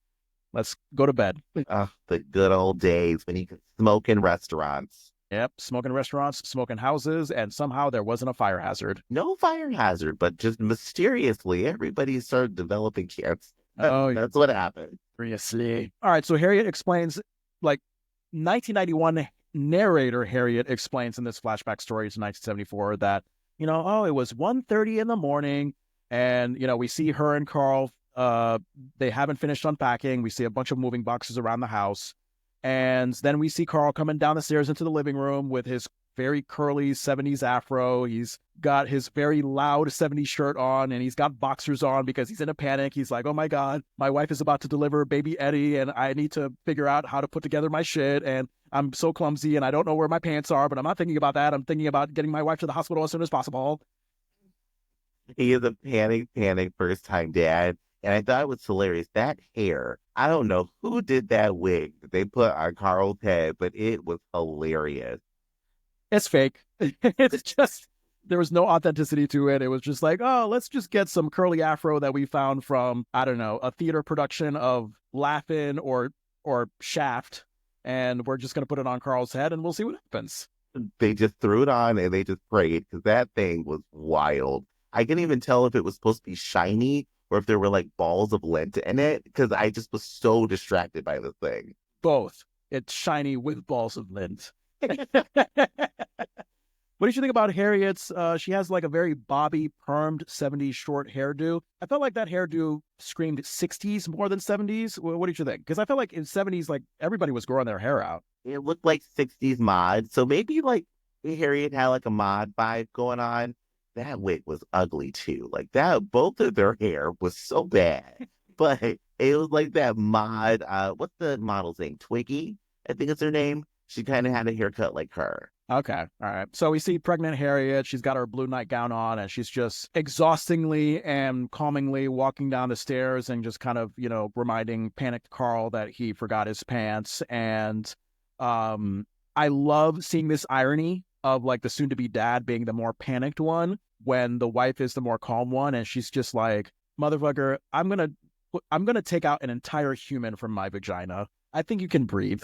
let's go to bed. The good old days when you could smoke in restaurants. Yep, smoking restaurants, smoking houses, and somehow there wasn't a fire hazard. No fire hazard, but just mysteriously, everybody started developing cancer. Oh, That's what happened. seriously. All right, so Harriette explains, like 1991 narrator Harriette explains in this flashback story to 1974 that, it was 1:30 in the morning, and, we see her and Carl, they haven't finished unpacking. We see a bunch of moving boxes around the house. And then we see Carl coming down the stairs into the living room with his very curly 70s afro. He's got his very loud 70s shirt on, and he's got boxers on because he's in a panic. He's like, oh my God, my wife is about to deliver baby Eddie, and I need to figure out how to put together my shit. And I'm so clumsy, and I don't know where my pants are, but I'm not thinking about that. I'm thinking about getting my wife to the hospital as soon as possible. He is a panic first time dad. And I thought it was hilarious. That hair, I don't know who did that wig that they put on Carl's head, but it was hilarious. It's fake. It's just, there was no authenticity to it. It was just like, oh, let's just get some curly afro that we found from, I don't know, a theater production of Laugh-In or Shaft, and we're just going to put it on Carl's head and we'll see what happens. They just threw it on and they just prayed because that thing was wild. I couldn't even tell if it was supposed to be shiny or if there were like balls of lint in it because I just was so distracted by the thing. Both. It's shiny with balls of lint. What did you think about Harriet's? She has like a very bobby permed 70s short hairdo. I felt like that hairdo screamed 60s more than 70s. What did you think? Because I felt like in 70s, like everybody was growing their hair out. It looked like 60s mod. So maybe like Harriet had like a mod vibe going on. That wig was ugly too. Like that, both of their hair was so bad. But it was like that mod, what's the model's name? Twiggy, I think it's her name. She kind of had a haircut like her. Okay. All right. So we see pregnant Harriette. She's got her blue nightgown on, and she's just exhaustingly and calmingly walking down the stairs and just kind of, reminding panicked Carl that he forgot his pants. And I love seeing this irony of like the soon-to-be dad being the more panicked one when the wife is the more calm one. And she's just like, motherfucker, I'm going to take out an entire human from my vagina. I think you can breathe.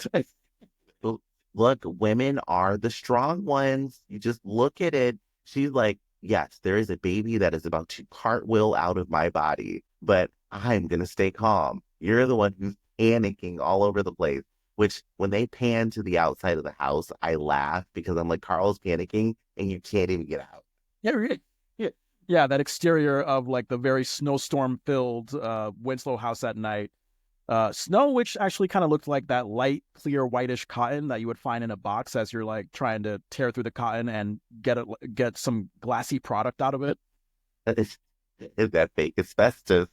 Look, women are the strong ones. You just look at it. She's like, yes, there is a baby that is about to cartwheel out of my body, but I'm going to stay calm. You're the one who's panicking all over the place, which when they pan to the outside of the house, I laugh because I'm like, Carl's panicking and you can't even get out. Yeah, really. Yeah, that exterior of like the very snowstorm-filled Winslow house at night. Snow, which actually kind of looked like that light, clear, whitish cotton that you would find in a box as you're like trying to tear through the cotton and get some glassy product out of it. Is that fake asbestos?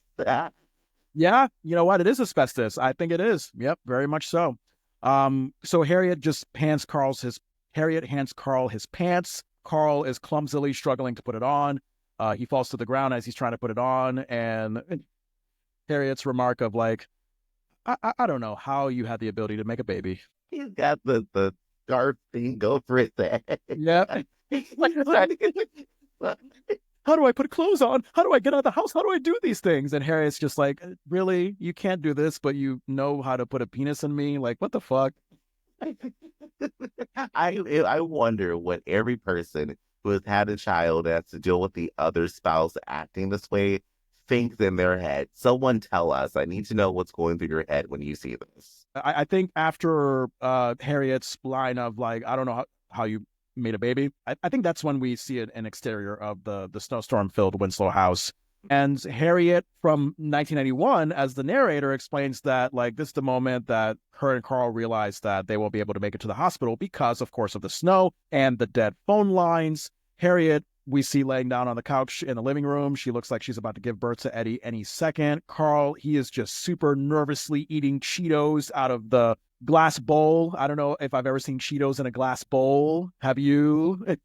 Yeah, you know what? It is asbestos. I think it is. Yep, very much so. So Harriette hands Carl his pants. Carl is clumsily struggling to put it on. He falls to the ground as he's trying to put it on, and Harriette's remark of like, I don't know how you had the ability to make a baby. He's got the scarf thing go for his head. Yeah. How do I put clothes on? How do I get out of the house? How do I do these things? And Harriet's just like, really? You can't do this, but you know how to put a penis in me? Like, what the fuck? I wonder what every person who has had a child and has to deal with the other spouse acting this way thinks in their head. Someone tell us. I need to know what's going through your head when you see this. I think after Harriet's line of like, I don't know how you made a baby. I think that's when we see an exterior of the snowstorm-filled Winslow house. And Harriette from 1991, as the narrator, explains that like this is the moment that her and Carl realize that they won't be able to make it to the hospital because, of course, of the snow and the dead phone lines. Harriette, we see laying down on the couch in the living room. She looks like she's about to give birth to Eddie any second. Carl, he is just super nervously eating Cheetos out of the glass bowl. I don't know if I've ever seen Cheetos in a glass bowl. Have you?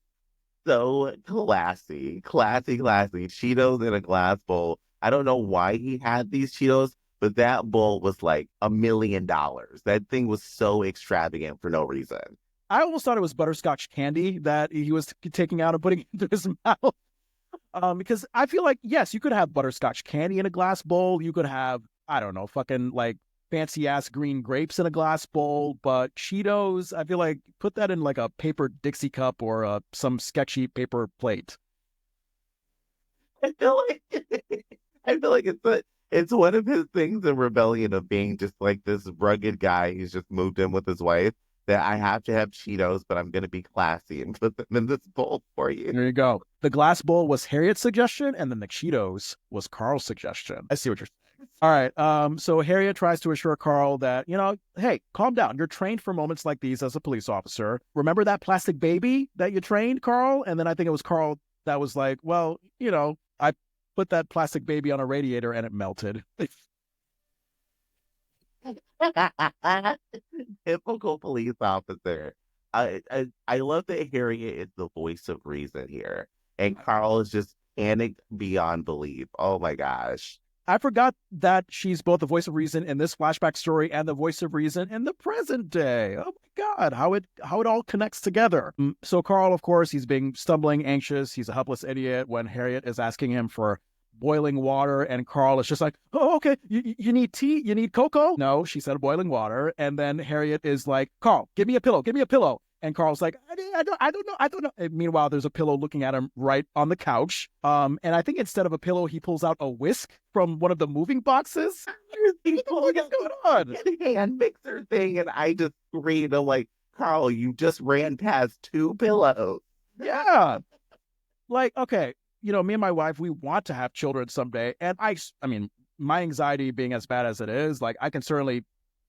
So classy, classy, classy. Cheetos in a glass bowl. I don't know why he had these Cheetos, but that bowl was like $1 million. That thing was so extravagant for no reason. I almost thought it was butterscotch candy that he was taking out and putting into his mouth. Because I feel like, yes, you could have butterscotch candy in a glass bowl. You could have, I don't know, fucking like fancy ass green grapes in a glass bowl. But Cheetos, I feel like put that in like a paper Dixie cup or some sketchy paper plate. I feel like I feel like it's one of his things in rebellion of being just like this rugged guy who's just moved in with his wife that I have to have Cheetos, but I'm gonna be classy and put them in this bowl for you. There you go. The glass bowl was Harriet's suggestion, and then the Cheetos was Carl's suggestion. I see what you're saying. All right. So Harriette tries to assure Carl that, hey, calm down. You're trained for moments like these as a police officer. Remember that plastic baby that you trained, Carl? And then I think it was Carl that was like, well, I put that plastic baby on a radiator and it melted. Typical police officer. I love that Harriet is the voice of reason here, and Carl is just panicked beyond belief. Oh my gosh. I forgot that she's both the voice of reason in this flashback story and the voice of reason in the present day. Oh my God, how it all connects together. So Carl, of course, he's being stumbling, anxious. He's a helpless idiot when Harriette is asking him for boiling water, and Carl is just like, oh, okay, you need tea? You need cocoa? No, she said boiling water. And then Harriette is like, Carl, give me a pillow, give me a pillow. And Carl's like, I don't know. And meanwhile, there's a pillow looking at him right on the couch. And I think instead of a pillow, he pulls out a whisk from one of the moving boxes. What's going on? A hand mixer thing, and I just screamed. I'm like, Carl, you just ran past 2 pillows. Yeah. Like, okay, me and my wife, we want to have children someday. And I mean, my anxiety being as bad as it is, like I can certainly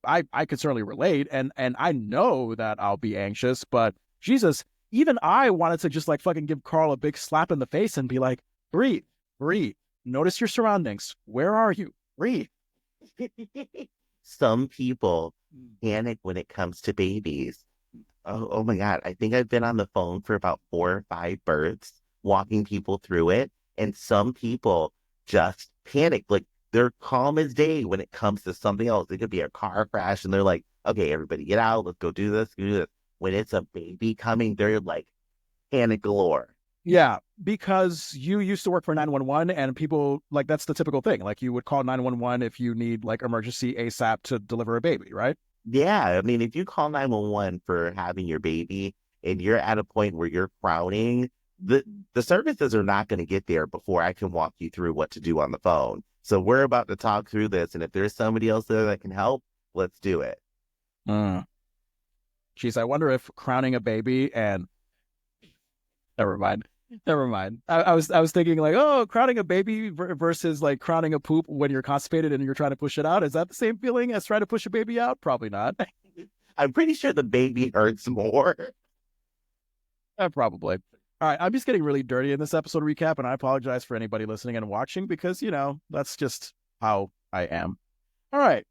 relate. And I know that I'll be anxious, but Jesus, even I wanted to just like fucking give Carl a big slap in the face and be like, breathe, notice your surroundings. Where are you? Breathe. Some people panic when it comes to babies. Oh my God. I think I've been on the phone for about 4 or 5 births, walking people through it. And some people just panic. Like they're calm as day when it comes to something else. It could be a car crash and they're like, okay, everybody get out. Let's go do this. When it's a baby coming, they're like panic galore. Yeah, because you used to work for 911 and people like that's the typical thing. Like you would call 911 if you need like emergency ASAP to deliver a baby, right? Yeah. I mean, if you call 911 for having your baby and you're at a point where you're crowning, the services are not going to get there before I can walk you through what to do on the phone. So we're about to talk through this. And if there's somebody else there that can help, let's do it. Jeez, I wonder if crowning a baby and never mind. I was thinking like, oh, crowning a baby versus like crowning a poop when you're constipated and you're trying to push it out. Is that the same feeling as trying to push a baby out? Probably not. I'm pretty sure the baby hurts more. Probably. All right, I'm just getting really dirty in this episode recap, and I apologize for anybody listening and watching because, that's just how I am. All right.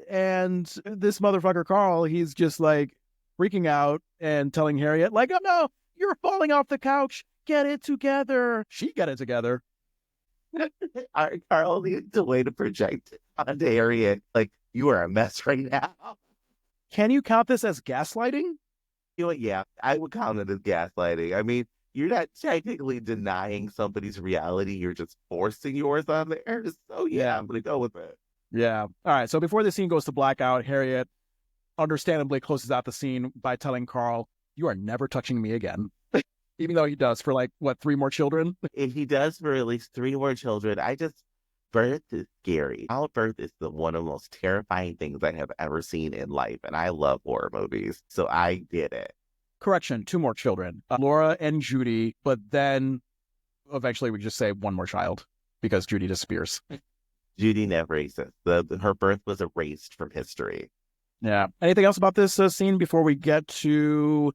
And this motherfucker Carl, he's just like freaking out and telling Harriette, like, oh no, you're falling off the couch. Get it together. She got it together. Carl needs a way to project onto Harriette. Like, you are a mess right now. Can you count this as gaslighting? You know what? Yeah, I would count it as gaslighting. I mean, you're not technically denying somebody's reality. You're just forcing yours on there. So yeah, I'm going to go with it. Yeah. All right. So before the scene goes to blackout, Harriette understandably closes out the scene by telling Carl, you are never touching me again. Even though he does for like, 3 more children? If he does for at least 3 more children, birth is scary. Childbirth is one of the most terrifying things I have ever seen in life. And I love horror movies. So I did it. correction, 2 more children, Laura and Judy, but then eventually we just say 1 more child because Judy disappears. Judy never exists. Her birth was erased from history. Yeah. Anything else about this scene before we get to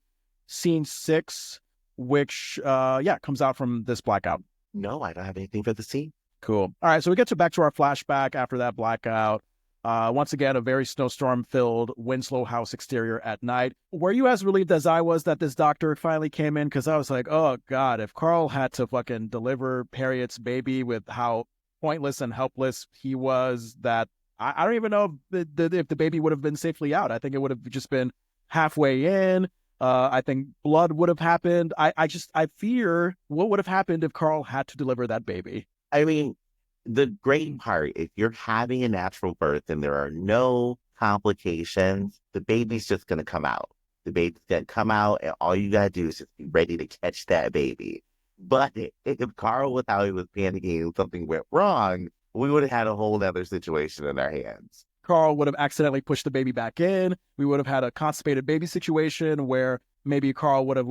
scene 6, which, comes out from this blackout? No, I don't have anything for the scene. Cool. All right, so we get back to our flashback after that blackout. Once again, a very snowstorm-filled Winslow house exterior at night. Were you as relieved as I was that this doctor finally came in? Because I was like, oh, God, if Carl had to fucking deliver Harriet's baby with how pointless and helpless he was, that I don't even know if the baby would have been safely out. I think it would have just been halfway in. I think blood would have happened. I fear what would have happened if Carl had to deliver that baby. I mean, the great part, if you're having a natural birth and there are no complications, the baby's just going to come out. The baby's going to come out, and all you got to do is just be ready to catch that baby. But if Carl was how he was panicking and something went wrong, we would have had a whole other situation in our hands. Carl would have accidentally pushed the baby back in. We would have had a constipated baby situation where maybe Carl would have,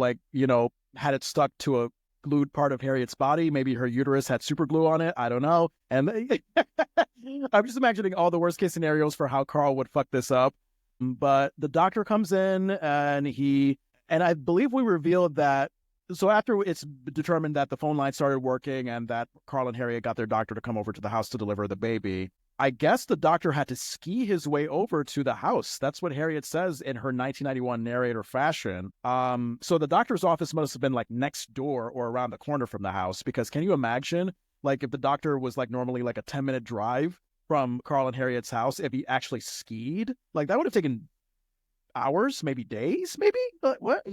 had it stuck to a glued part of Harriet's body. Maybe her uterus had super glue on it. I don't know. And I'm just imagining all the worst case scenarios for how Carl would fuck this up. But the doctor comes in and I believe we revealed that. So after it's determined that the phone line started working and that Carl and Harriet got their doctor to come over to the house to deliver the baby, I guess the doctor had to ski his way over to the house. That's what Harriet says in her 1991 narrator fashion. So the doctor's office must have been next door or around the corner from the house, because can you imagine if the doctor was normally a 10-minute drive from Carl and Harriet's house, if he actually skied? That would have taken hours, maybe days, maybe? What?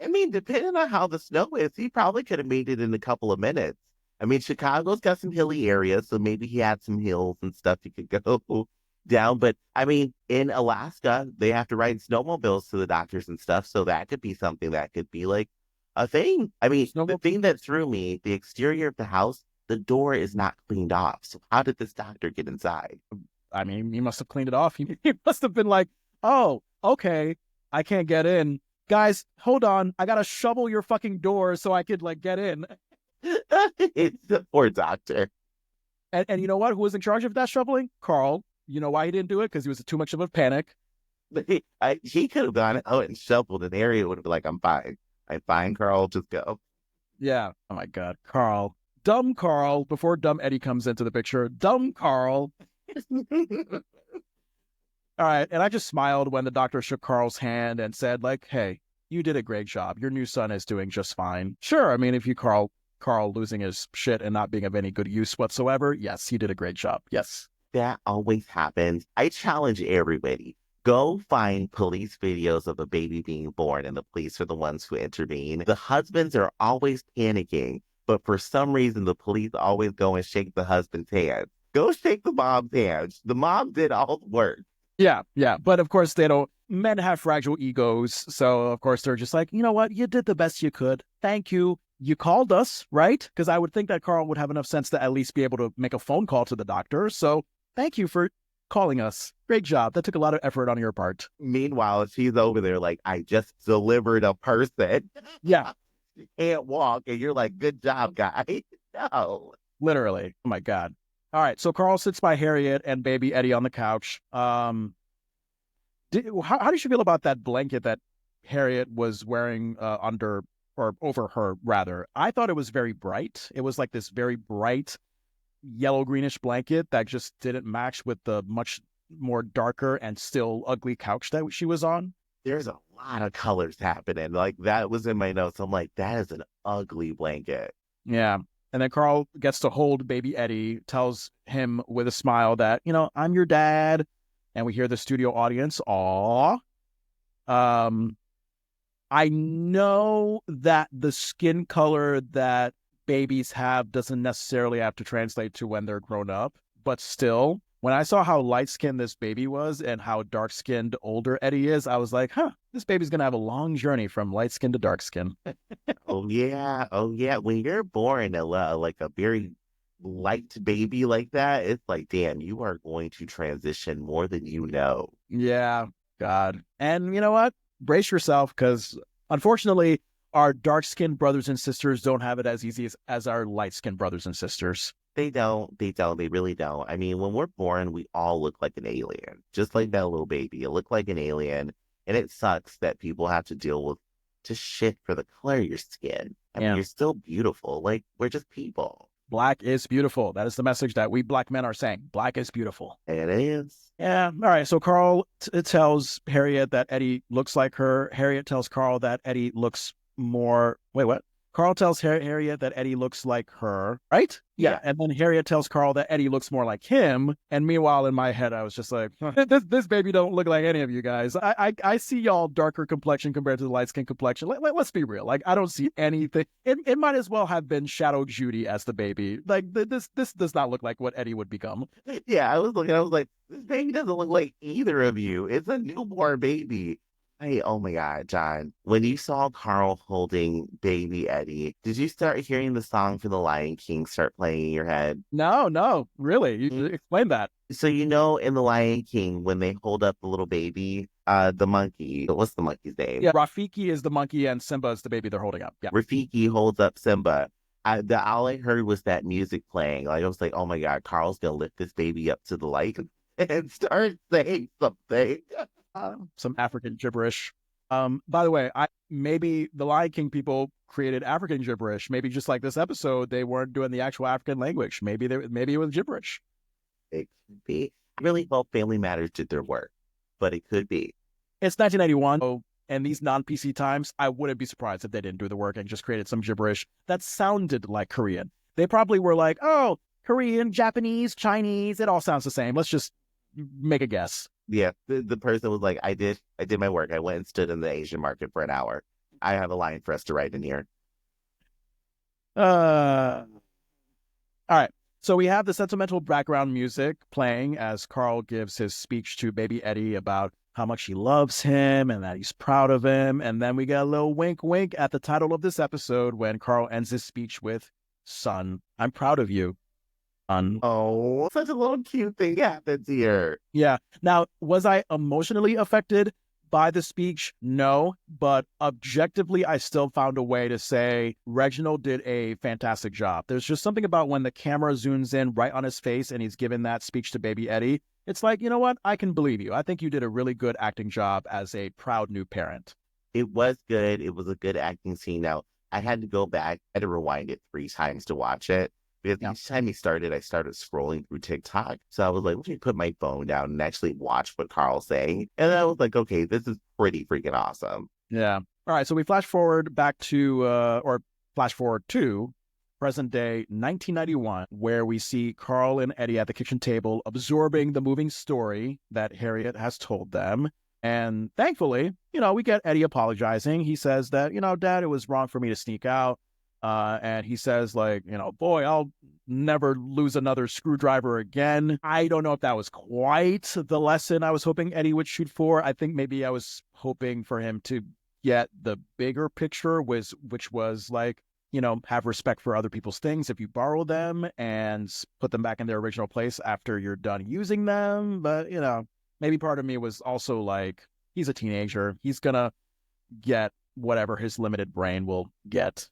I mean, depending on how the snow is, he probably could have made it in a couple of minutes. I mean, Chicago's got some hilly areas, so maybe he had some hills and stuff he could go down. But, I mean, in Alaska, they have to ride snowmobiles to the doctors and stuff, so that could be something that could be a thing. I mean, the thing that threw me, the exterior of the house, the door is not cleaned off. So how did this doctor get inside? I mean, he must have cleaned it off. He must have been like, oh, okay, I can't get in. Guys, hold on. I got to shovel your fucking door so I could, get in. It's the poor doctor. And you know what? Who was in charge of that shoveling? Carl. You know why he didn't do it? Because he was too much of a panic. He could have gone out and shoveled an area. Would have been like, I'm fine, Carl. Just go. Yeah. Oh, my God. Carl. Dumb Carl. Before dumb Eddie comes into the picture. Dumb Carl. All right. And I just smiled when the doctor shook Carl's hand and said, hey, you did a great job. Your new son is doing just fine. Sure. I mean, if you Carl losing his shit and not being of any good use whatsoever, yes, he did a great job. Yes. That always happens. I challenge everybody. Go find police videos of a baby being born and the police are the ones who intervene. The husbands are always panicking, but for some reason, the police always go and shake the husband's hand. Go shake the mom's hand. The mom did all the work. Yeah. But of course, men have fragile egos. So of course, they're just like, you know what? You did the best you could. Thank you. You called us, right? Because I would think that Carl would have enough sense to at least be able to make a phone call to the doctor. So thank you for calling us. Great job. That took a lot of effort on your part. Meanwhile, she's over there like, I just delivered a person. Yeah. You can't walk. And you're like, good job, guy. No. Literally. Oh, my God. All right. So Carl sits by Harriet and baby Eddie on the couch. How did you feel about that blanket that Harriet was wearing under or over her, rather? I thought it was very bright. It was this very bright yellow-greenish blanket that just didn't match with the much more darker and still ugly couch that she was on. There's a lot of colors happening. That was in my notes. I'm like, that is an ugly blanket. Yeah. And then Carl gets to hold baby Eddie, tells him with a smile that, I'm your dad. And we hear the studio audience, aw. I know that the skin color that babies have doesn't necessarily have to translate to when they're grown up. But still, when I saw how light-skinned this baby was and how dark-skinned older Eddie is, I was like, this baby's going to have a long journey from light skin to dark skin. Oh, yeah. When you're born a very light baby like that, it's like, damn, you are going to transition more than you know. Yeah, God. And you know what? Brace yourself, because Unfortunately, our dark-skinned brothers and sisters don't have it as easy as our light-skinned brothers and sisters. They really don't. I mean, when we're born, we all look like an alien, just like that little baby. You look like an alien, and it sucks that people have to deal with just shit for the color of your skin. I mean, Yeah. you're still beautiful. Like, we're just people. Black is beautiful. That is the message that we black men are saying. Black is beautiful. And it is. Yeah. All right. So Carl tells Harriette that Eddie looks like her. Harriette tells Carl that Eddie looks more. Wait, what? Carl tells Harriette that Eddie looks like her, right? Yeah. And then Harriette tells Carl that Eddie looks more like him. And meanwhile, in my head, I was just like, this baby don't look like any of you guys. I see y'all darker complexion compared to the light skin complexion. Let's be real. Like, I don't see anything. It might as well have been Shadow Judy as the baby. Like, this does not look like what Eddie would become. Yeah, I was like, this baby doesn't look like either of you. It's a newborn baby. Hey, oh my God, John. When you saw Carl holding baby Eddie, did you start hearing the song for The Lion King start playing in your head? No, really. You explain that. So you know in The Lion King, when they hold up the little baby, the monkey, what's the monkey's name? Yeah, Rafiki is the monkey and Simba is the baby they're holding up. Yeah. Rafiki holds up Simba. All I heard was that music playing. Like I was like, oh my God, Carl's gonna lift this baby up to the light and start saying something. Some African gibberish. By the way, maybe the Lion King people created African gibberish. Maybe just like this episode, they weren't doing the actual African language. Maybe it was gibberish. It could be. I really hope Family Matters did their work, but it could be. It's 1991, and these non-PC times, I wouldn't be surprised if they didn't do the work and just created some gibberish that sounded like Korean. They probably were like, oh, Korean, Japanese, Chinese, it all sounds the same. Let's just make a guess. Yeah, the person was like, I did my work. I went and stood in the Asian market for an hour. I have a line for us to write in here. All right. So we have the sentimental background music playing as Carl gives his speech to baby Eddie about how much he loves him and that he's proud of him. And then we get a little wink, wink at the title of this episode when Carl ends his speech with, son, I'm proud of you. Oh, such a little cute thing happens here. Yeah. Now, was I emotionally affected by the speech? No, but objectively, I still found a way to say Reginald did a fantastic job. There's just something about when the camera zooms in right on his face and he's giving that speech to baby Eddie. It's like, you know what? I can believe you. I think you did a really good acting job as a proud new parent. It was good. It was a good acting scene. Now, I had to go back. I had to rewind it 3 times to watch it. Because each time he started, I started scrolling through TikTok. So I was like, let me put my phone down and actually watch what Carl's saying. And I was like, okay, this is pretty freaking awesome. Yeah. All right. So we flash forward back to, or flash forward to present day 1991, where we see Carl and Eddie at the kitchen table absorbing the moving story that Harriette has told them. And thankfully, we get Eddie apologizing. He says that, Dad, it was wrong for me to sneak out. And he says, like, boy, I'll never lose another screwdriver again. I don't know if that was quite the lesson I was hoping Eddie would shoot for. I think maybe I was hoping for him to get the bigger picture, which was like, have respect for other people's things if you borrow them and put them back in their original place after you're done using them. But, maybe part of me was also like, he's a teenager. He's going to get whatever his limited brain will get.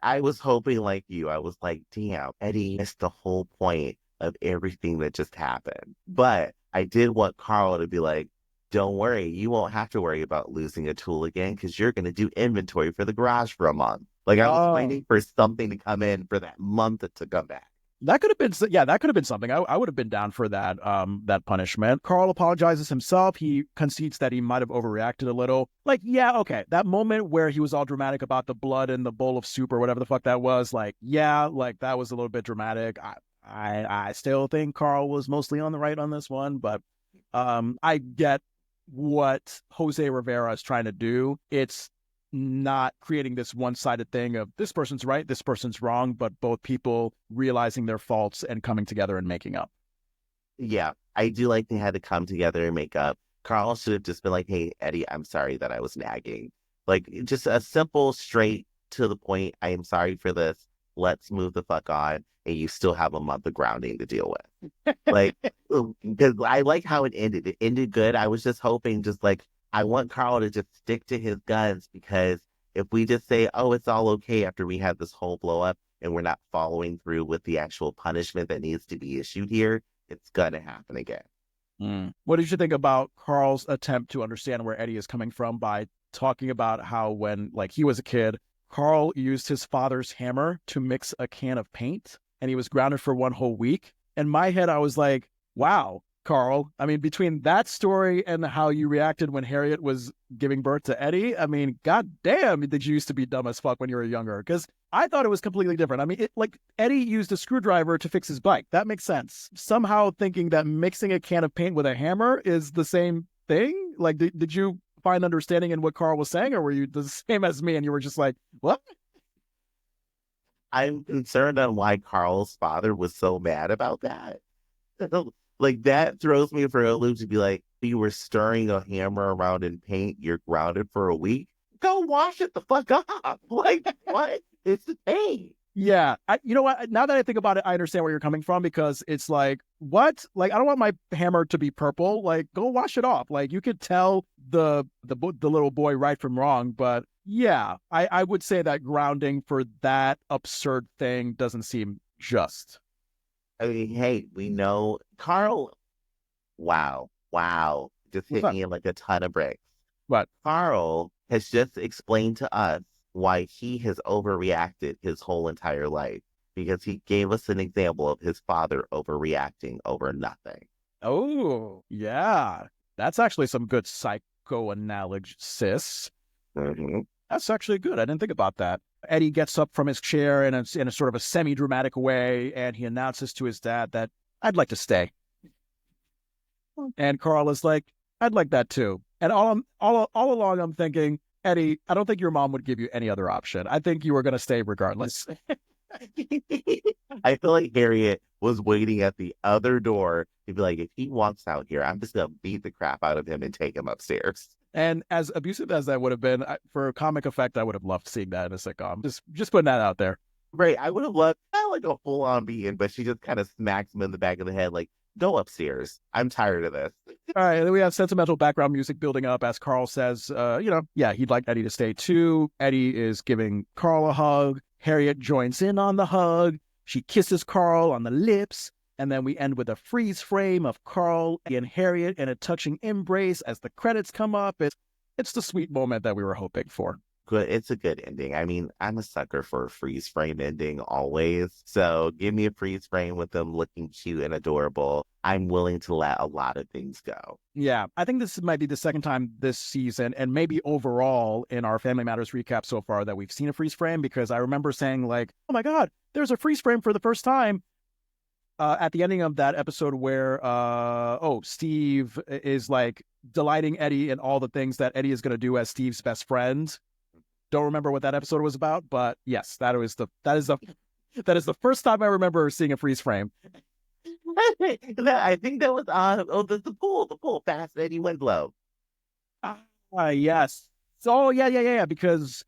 I was hoping like you. I was like, damn, Eddie missed the whole point of everything that just happened. But I did want Carl to be like, don't worry, you won't have to worry about losing a tool again because you're going to do inventory for the garage for a month. Like I was waiting for something to come in for that month to come back. That could have been, that could have been something. I would have been down for that, that punishment. Carl apologizes himself. He concedes that he might have overreacted a little. Like, yeah, okay. That moment where he was all dramatic about the blood in the bowl of soup or whatever the fuck that was, like, yeah, like that was a little bit dramatic. I still think Carl was mostly on the right on this one, but I get what Jose Rivera is trying to do. It's not creating this one-sided thing of this person's right, this person's wrong, but both people realizing their faults and coming together and making up. Yeah, I do like they had to come together and make up. Carl should have just been like, hey, Eddie, I'm sorry that I was nagging. Like, just a simple, straight to the point, I am sorry for this. Let's move the fuck on. And you still have a month of grounding to deal with. Like, because I like how it ended. It ended good. I was just hoping just like I want Carl to just stick to his guns because if we just say, oh, it's all okay after we have this whole blow up and we're not following through with the actual punishment that needs to be issued here, it's going to happen again. What did you think about Carl's attempt to understand where Eddie is coming from by talking about how when like he was a kid, Carl used his father's hammer to mix a can of paint and he was grounded for 1 whole week? In my head, I was like, wow, Carl. I mean, between that story and how you reacted when Harriette was giving birth to Eddie, I mean, god damn, did you used to be dumb as fuck when you were younger? Because I thought it was completely different. I mean, like Eddie used a screwdriver to fix his bike. That makes sense. Somehow thinking that mixing a can of paint with a hammer is the same thing. Like, did you find understanding in what Carl was saying, or were you the same as me and you were just like, what? I'm concerned on why Carl's father was so mad about that. Like that throws me for a loop to be like, you were stirring a hammer around in paint, you're grounded for a week. Go wash it the fuck up. Like what? It's the paint. Yeah, you know what? Now that I think about it, I understand where you're coming from because it's like, what? Like, I don't want my hammer to be purple. Like, go wash it off. Like, you could tell the little boy right from wrong. But yeah, I would say that grounding for that absurd thing doesn't seem just. I mean, hey, we know Carl. Wow. Just What's hit up? me in like a ton of bricks. But Carl has just explained to us why he has overreacted his whole entire life because he gave us an example of his father overreacting over nothing. oh yeah, that's actually some good psychoanalysis. Mhm. That's actually good. I didn't think about that. Eddie gets up from his chair in a sort of a semi-dramatic way, and he announces to his dad that I'd like to stay. And Carl is like, I'd like that too. And all along, I'm thinking, Eddie, I don't think your mom would give you any other option. I think you were going to stay regardless. I feel like Harriet was waiting at the other door to be like, if he walks out here, I'm just gonna beat the crap out of him and take him upstairs. And as abusive as that would have been, for comic effect, I would have loved seeing that in a sitcom. Just putting that out there. Right. I would have loved not like a full on beating, but she just kind of smacks him in the back of the head, like, go upstairs. I'm tired of this. All right, and then we have sentimental background music building up as Carl says, yeah, he'd like Eddie to stay too. Eddie is giving Carl a hug. Harriet joins in on the hug. She kisses Carl on the lips. And then we end with a freeze frame of Carl and Harriet in a touching embrace as the credits come up. It's the sweet moment that we were hoping for. Good. It's a good ending. I mean, I'm a sucker for a freeze frame ending always. So give me a freeze frame with them looking cute and adorable. I'm willing to let a lot of things go. Yeah, I think this might be the second time this season, and maybe overall in our Family Matters recap so far, that we've seen a freeze frame, because I remember saying like, oh my God, there's a freeze frame for the first time at the ending of that episode where, Steve is like delighting Eddie in all the things that Eddie is going to do as Steve's best friend. Don't remember what that episode was about, but yes, that is the first time I remember seeing a freeze frame. I think that was on the pool, Fast Eddie Winslow. Yes. So yeah. Because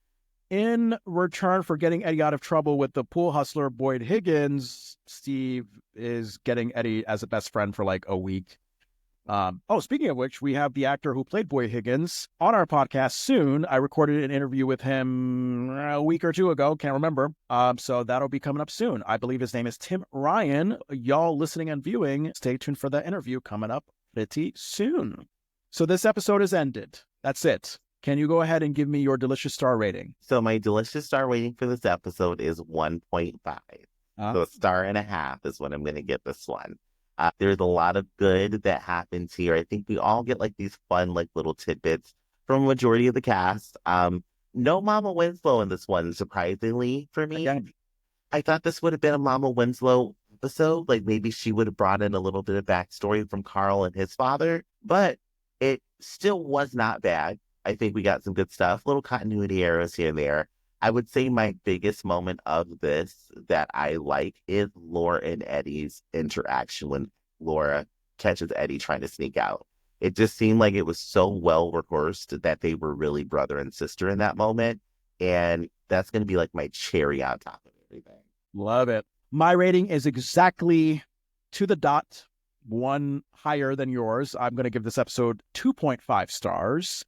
in return for getting Eddie out of trouble with the pool hustler Boyd Higgins, Steve is getting Eddie as a best friend for like a week. Speaking of which, we have the actor who played Boyd Higgins on our podcast soon. I recorded an interview with him a week or two ago. Can't remember. So that'll be coming up soon. I believe his name is Tim Ryan. Y'all listening and viewing, stay tuned for that interview coming up pretty soon. So this episode is ended. That's it. Can you go ahead and give me your delicious star rating? So my delicious star rating for this episode is 1.5. So a star and a half is what I'm going to give this one. There's a lot of good that happens here. I think we all get like these fun, like little tidbits from a majority of the cast. No Mama Winslow in this one, surprisingly for me. Again. I thought this would have been a Mama Winslow episode. Like maybe she would have brought in a little bit of backstory from Carl and his father, but it still was not bad. I think we got some good stuff, little continuity errors here and there. I would say my biggest moment of this that I like is Laura and Eddie's interaction when Laura catches Eddie trying to sneak out. It just seemed like it was so well rehearsed that they were really brother and sister in that moment. And that's going to be like my cherry on top of everything. Love it. My rating is exactly to the dot, one higher than yours. I'm going to give this episode 2.5 stars.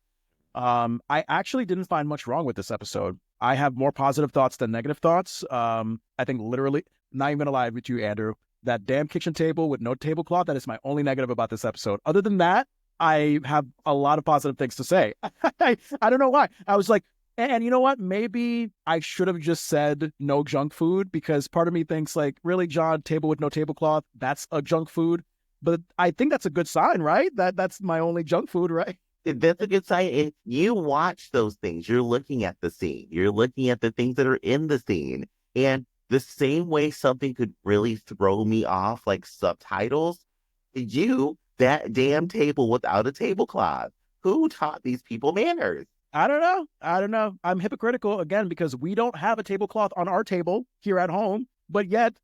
I actually didn't find much wrong with this episode. I have more positive thoughts than negative thoughts. I think literally, not even gonna lie with you, Andrew, that damn kitchen table with no tablecloth, that is my only negative about this episode. Other than that, I have a lot of positive things to say. I don't know why. I was like, and you know what? Maybe I should have just said no junk food, because part of me thinks like, really, John, table with no tablecloth, that's a junk food. But I think that's a good sign, right? That's my only junk food, right? That's a good sign. If you watch those things, you're looking at the scene. You're looking at the things that are in the scene. And the same way something could really throw me off, like subtitles, that damn table without a tablecloth. Who taught these people manners? I don't know. I don't know. I'm hypocritical again because we don't have a tablecloth on our table here at home, but yet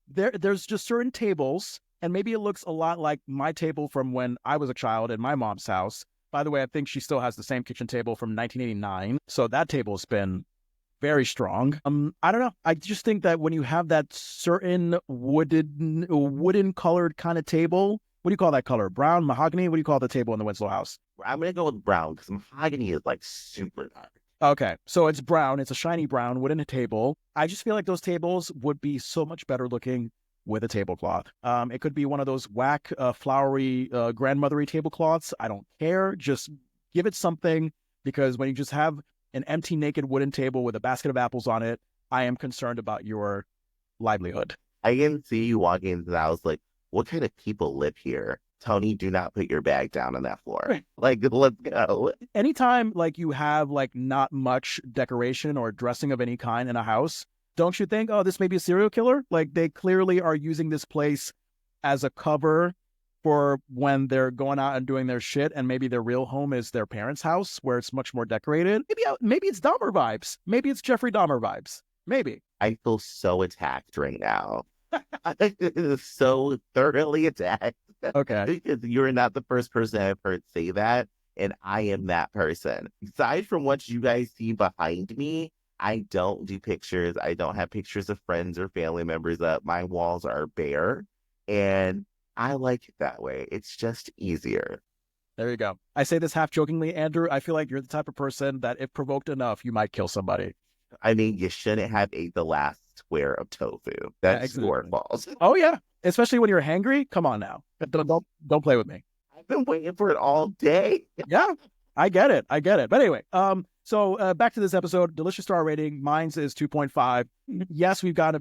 there's just certain tables, and maybe it looks a lot like my table from when I was a child in my mom's house. By the way, I think she still has the same kitchen table from 1989, so that table's been very strong. I don't know. I just think that when you have that certain wooden colored kind of table, what do you call that color? Brown, mahogany? What do you call the table in the Winslow house? I'm going to go with brown because mahogany is like super dark. Okay, so it's brown. It's a shiny brown wooden table. I just feel like those tables would be so much better looking with a tablecloth. It could be one of those whack, flowery, grandmothery tablecloths. I don't care. Just give it something, because when you just have an empty, naked wooden table with a basket of apples on it, I am concerned about your livelihood. I can see you walking into the house like, what kind of people live here? Tony, do not put your bag down on that floor. Right. Like, let's go. Anytime like you have like not much decoration or dressing of any kind in a house, don't you think, oh, this may be a serial killer? Like, they clearly are using this place as a cover for when they're going out and doing their shit, and maybe their real home is their parents' house where it's much more decorated. Maybe it's Dahmer vibes. Maybe it's Jeffrey Dahmer vibes. Maybe. I feel so attacked right now. So thoroughly attacked. Okay. Because you're not the first person I've heard say that, and I am that person. Aside from what you guys see behind me, I don't do pictures. I don't have pictures of friends or family members up. My walls are bare, and I like it that way. It's just easier. There you go. I say this half jokingly, Andrew. I feel like you're the type of person that if provoked enough, you might kill somebody. I mean, you shouldn't have ate the last square of tofu. That's your fault. Oh yeah, especially when you're hangry. Come on now, don't play with me. I've been waiting for it all day. Yeah, I get it. But anyway, so back to this episode. Delicious star rating. Mine's is 2.5. Yes, we've got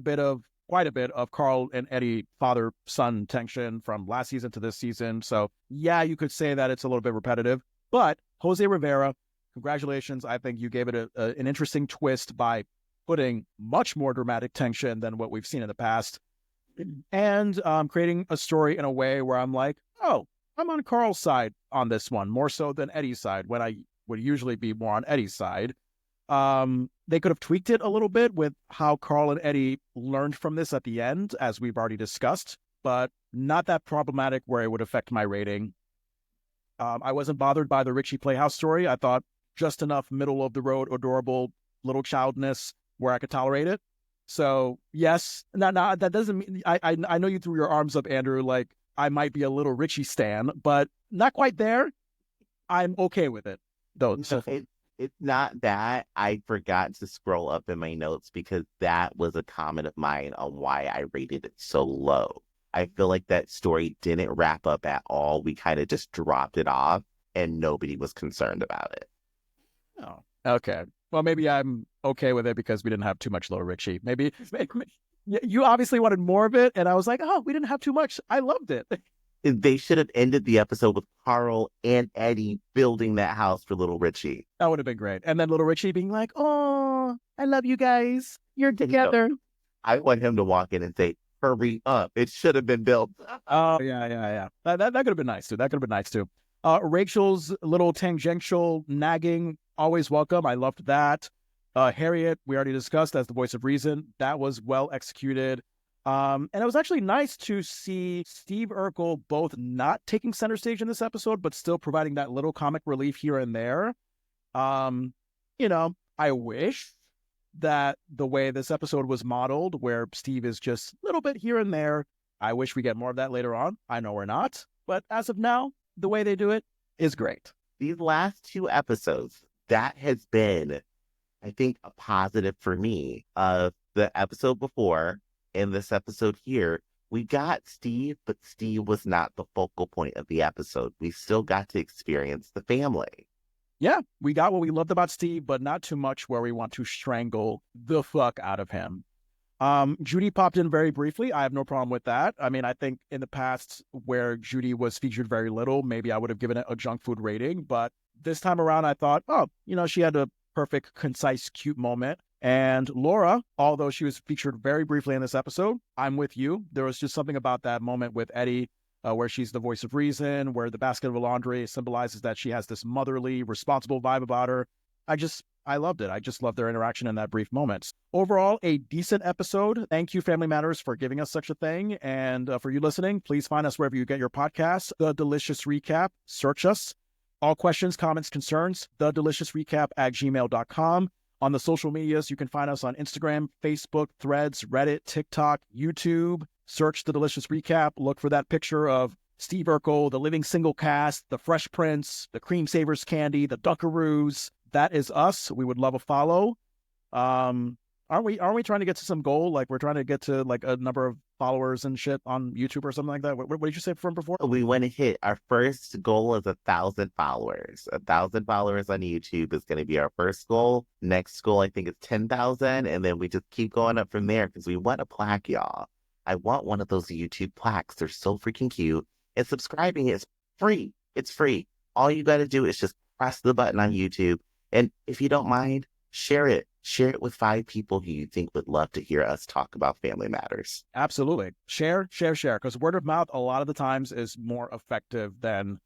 quite a bit of Carl and Eddie father-son tension from last season to this season. So yeah, you could say that it's a little bit repetitive. But Jose Rivera, congratulations. I think you gave it an interesting twist by putting much more dramatic tension than what we've seen in the past, and creating a story in a way where I'm like, oh, I'm on Carl's side on this one, more so than Eddie's side, when I would usually be more on Eddie's side. They could have tweaked it a little bit with how Carl and Eddie learned from this at the end, as we've already discussed, but not that problematic where it would affect my rating. I wasn't bothered by the Richie Playhouse story. I thought just enough middle of the road, adorable little childness where I could tolerate it. So yes, now that doesn't mean I know you threw your arms up, Andrew, like I might be a little Richie stan, but not quite there. I'm okay with it though. So it's not that. I forgot to scroll up in my notes because that was a comment of mine on why I rated it so low. I feel like that story didn't wrap up at all. We kind of just dropped it off and nobody was concerned about it. Oh, okay. Well, maybe I'm okay with it because we didn't have too much Little Richie. Maybe you obviously wanted more of it, and I was like, oh, we didn't have too much. I loved it. They should have ended the episode with Carl and Eddie building that house for Little Richie. That would have been great. And then Little Richie being like, oh, I love you guys. You're together. I want him to walk in and say, hurry up. It should have been built. Oh, yeah. That could have been nice, too. Rachel's little tangential nagging, always welcome. I loved that. Harriette, we already discussed as the voice of reason. That was well executed. And it was actually nice to see Steve Urkel both not taking center stage in this episode, but still providing that little comic relief here and there. I wish that the way this episode was modeled, where Steve is just a little bit here and there, I wish we get more of that later on. I know we're not, but as of now, the way they do it is great. these last two episodes, that has been, I think, a positive for me. The episode before and this episode here, we got Steve, but Steve was not the focal point of the episode. We still got to experience the family. Yeah, we got what we loved about Steve, but not too much where we want to strangle the fuck out of him. Judy popped in very briefly. I have no problem with that. I mean, I think in the past where Judy was featured very little, maybe I would have given it a junk food rating. But this time around, I thought, oh, she had a perfect, concise, cute moment. And Laura, although she was featured very briefly in this episode, I'm with you. There was just something about that moment with Eddie where she's the voice of reason, where the basket of laundry symbolizes that she has this motherly, responsible vibe about her. I loved it. I just loved their interaction in that brief moment. Overall, a decent episode. Thank you, Family Matters, for giving us such a thing. And for you listening, please find us wherever you get your podcasts. The Delicious Recap. Search us. All questions, comments, concerns, thedeliciousrecap@gmail.com. On the social medias, you can find us on Instagram, Facebook, Threads, Reddit, TikTok, YouTube. Search The Delicious Recap. Look for that picture of Steve Urkel, the Living Single Cast, the Fresh Prince, the Cream Savers Candy, the Dunkaroos. That is us. We would love a follow. Aren't we trying to get to some goal? Like we're trying to get to like a number of followers and shit on YouTube or something like that. What did you say from before? We want to hit our first goal is 1,000 followers. 1,000 followers on YouTube is going to be our first goal. Next goal, I think, is 10,000. And then we just keep going up from there because we want a plaque, y'all. I want one of those YouTube plaques. They're so freaking cute. And subscribing is free. It's free. All you got to do is just press the button on YouTube. And if you don't mind, share it. Share it with 5 people who you think would love to hear us talk about Family Matters. Absolutely. Share. Because word of mouth, a lot of the times, is more effective than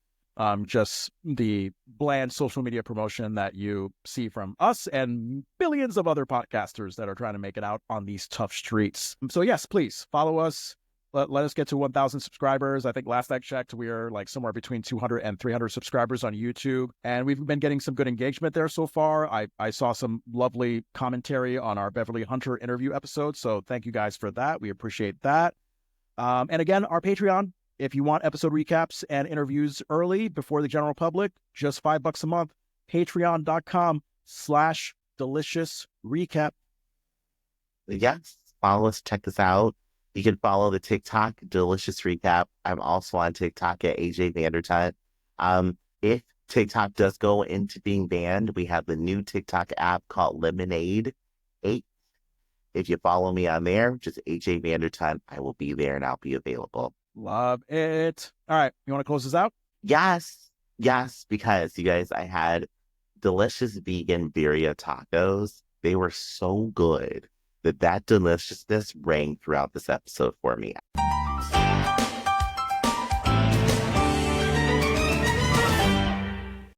just the bland social media promotion that you see from us and billions of other podcasters that are trying to make it out on these tough streets. So yes, please follow us. Let us get to 1,000 subscribers. I think last I checked, we are like somewhere between 200 and 300 subscribers on YouTube. And we've been getting some good engagement there so far. I saw some lovely commentary on our Beverly Hunter interview episode. So thank you guys for that. We appreciate that. And again, our Patreon, if you want episode recaps and interviews early before the general public, just $5 a month. Patreon.com/delicious recap. Yes, follow us, check us out. You can follow the TikTok Delicious Recap. I'm also on TikTok at Ajay Vandertunt. If TikTok does go into being banned, we have the new TikTok app called Lemonade 8. If you follow me on there, just Ajay Vandertunt, I will be there and I'll be available. Love it. All right. You want to close this out? Yes, because you guys, I had delicious vegan birria tacos. They were so good that deliciousness rang throughout this episode for me.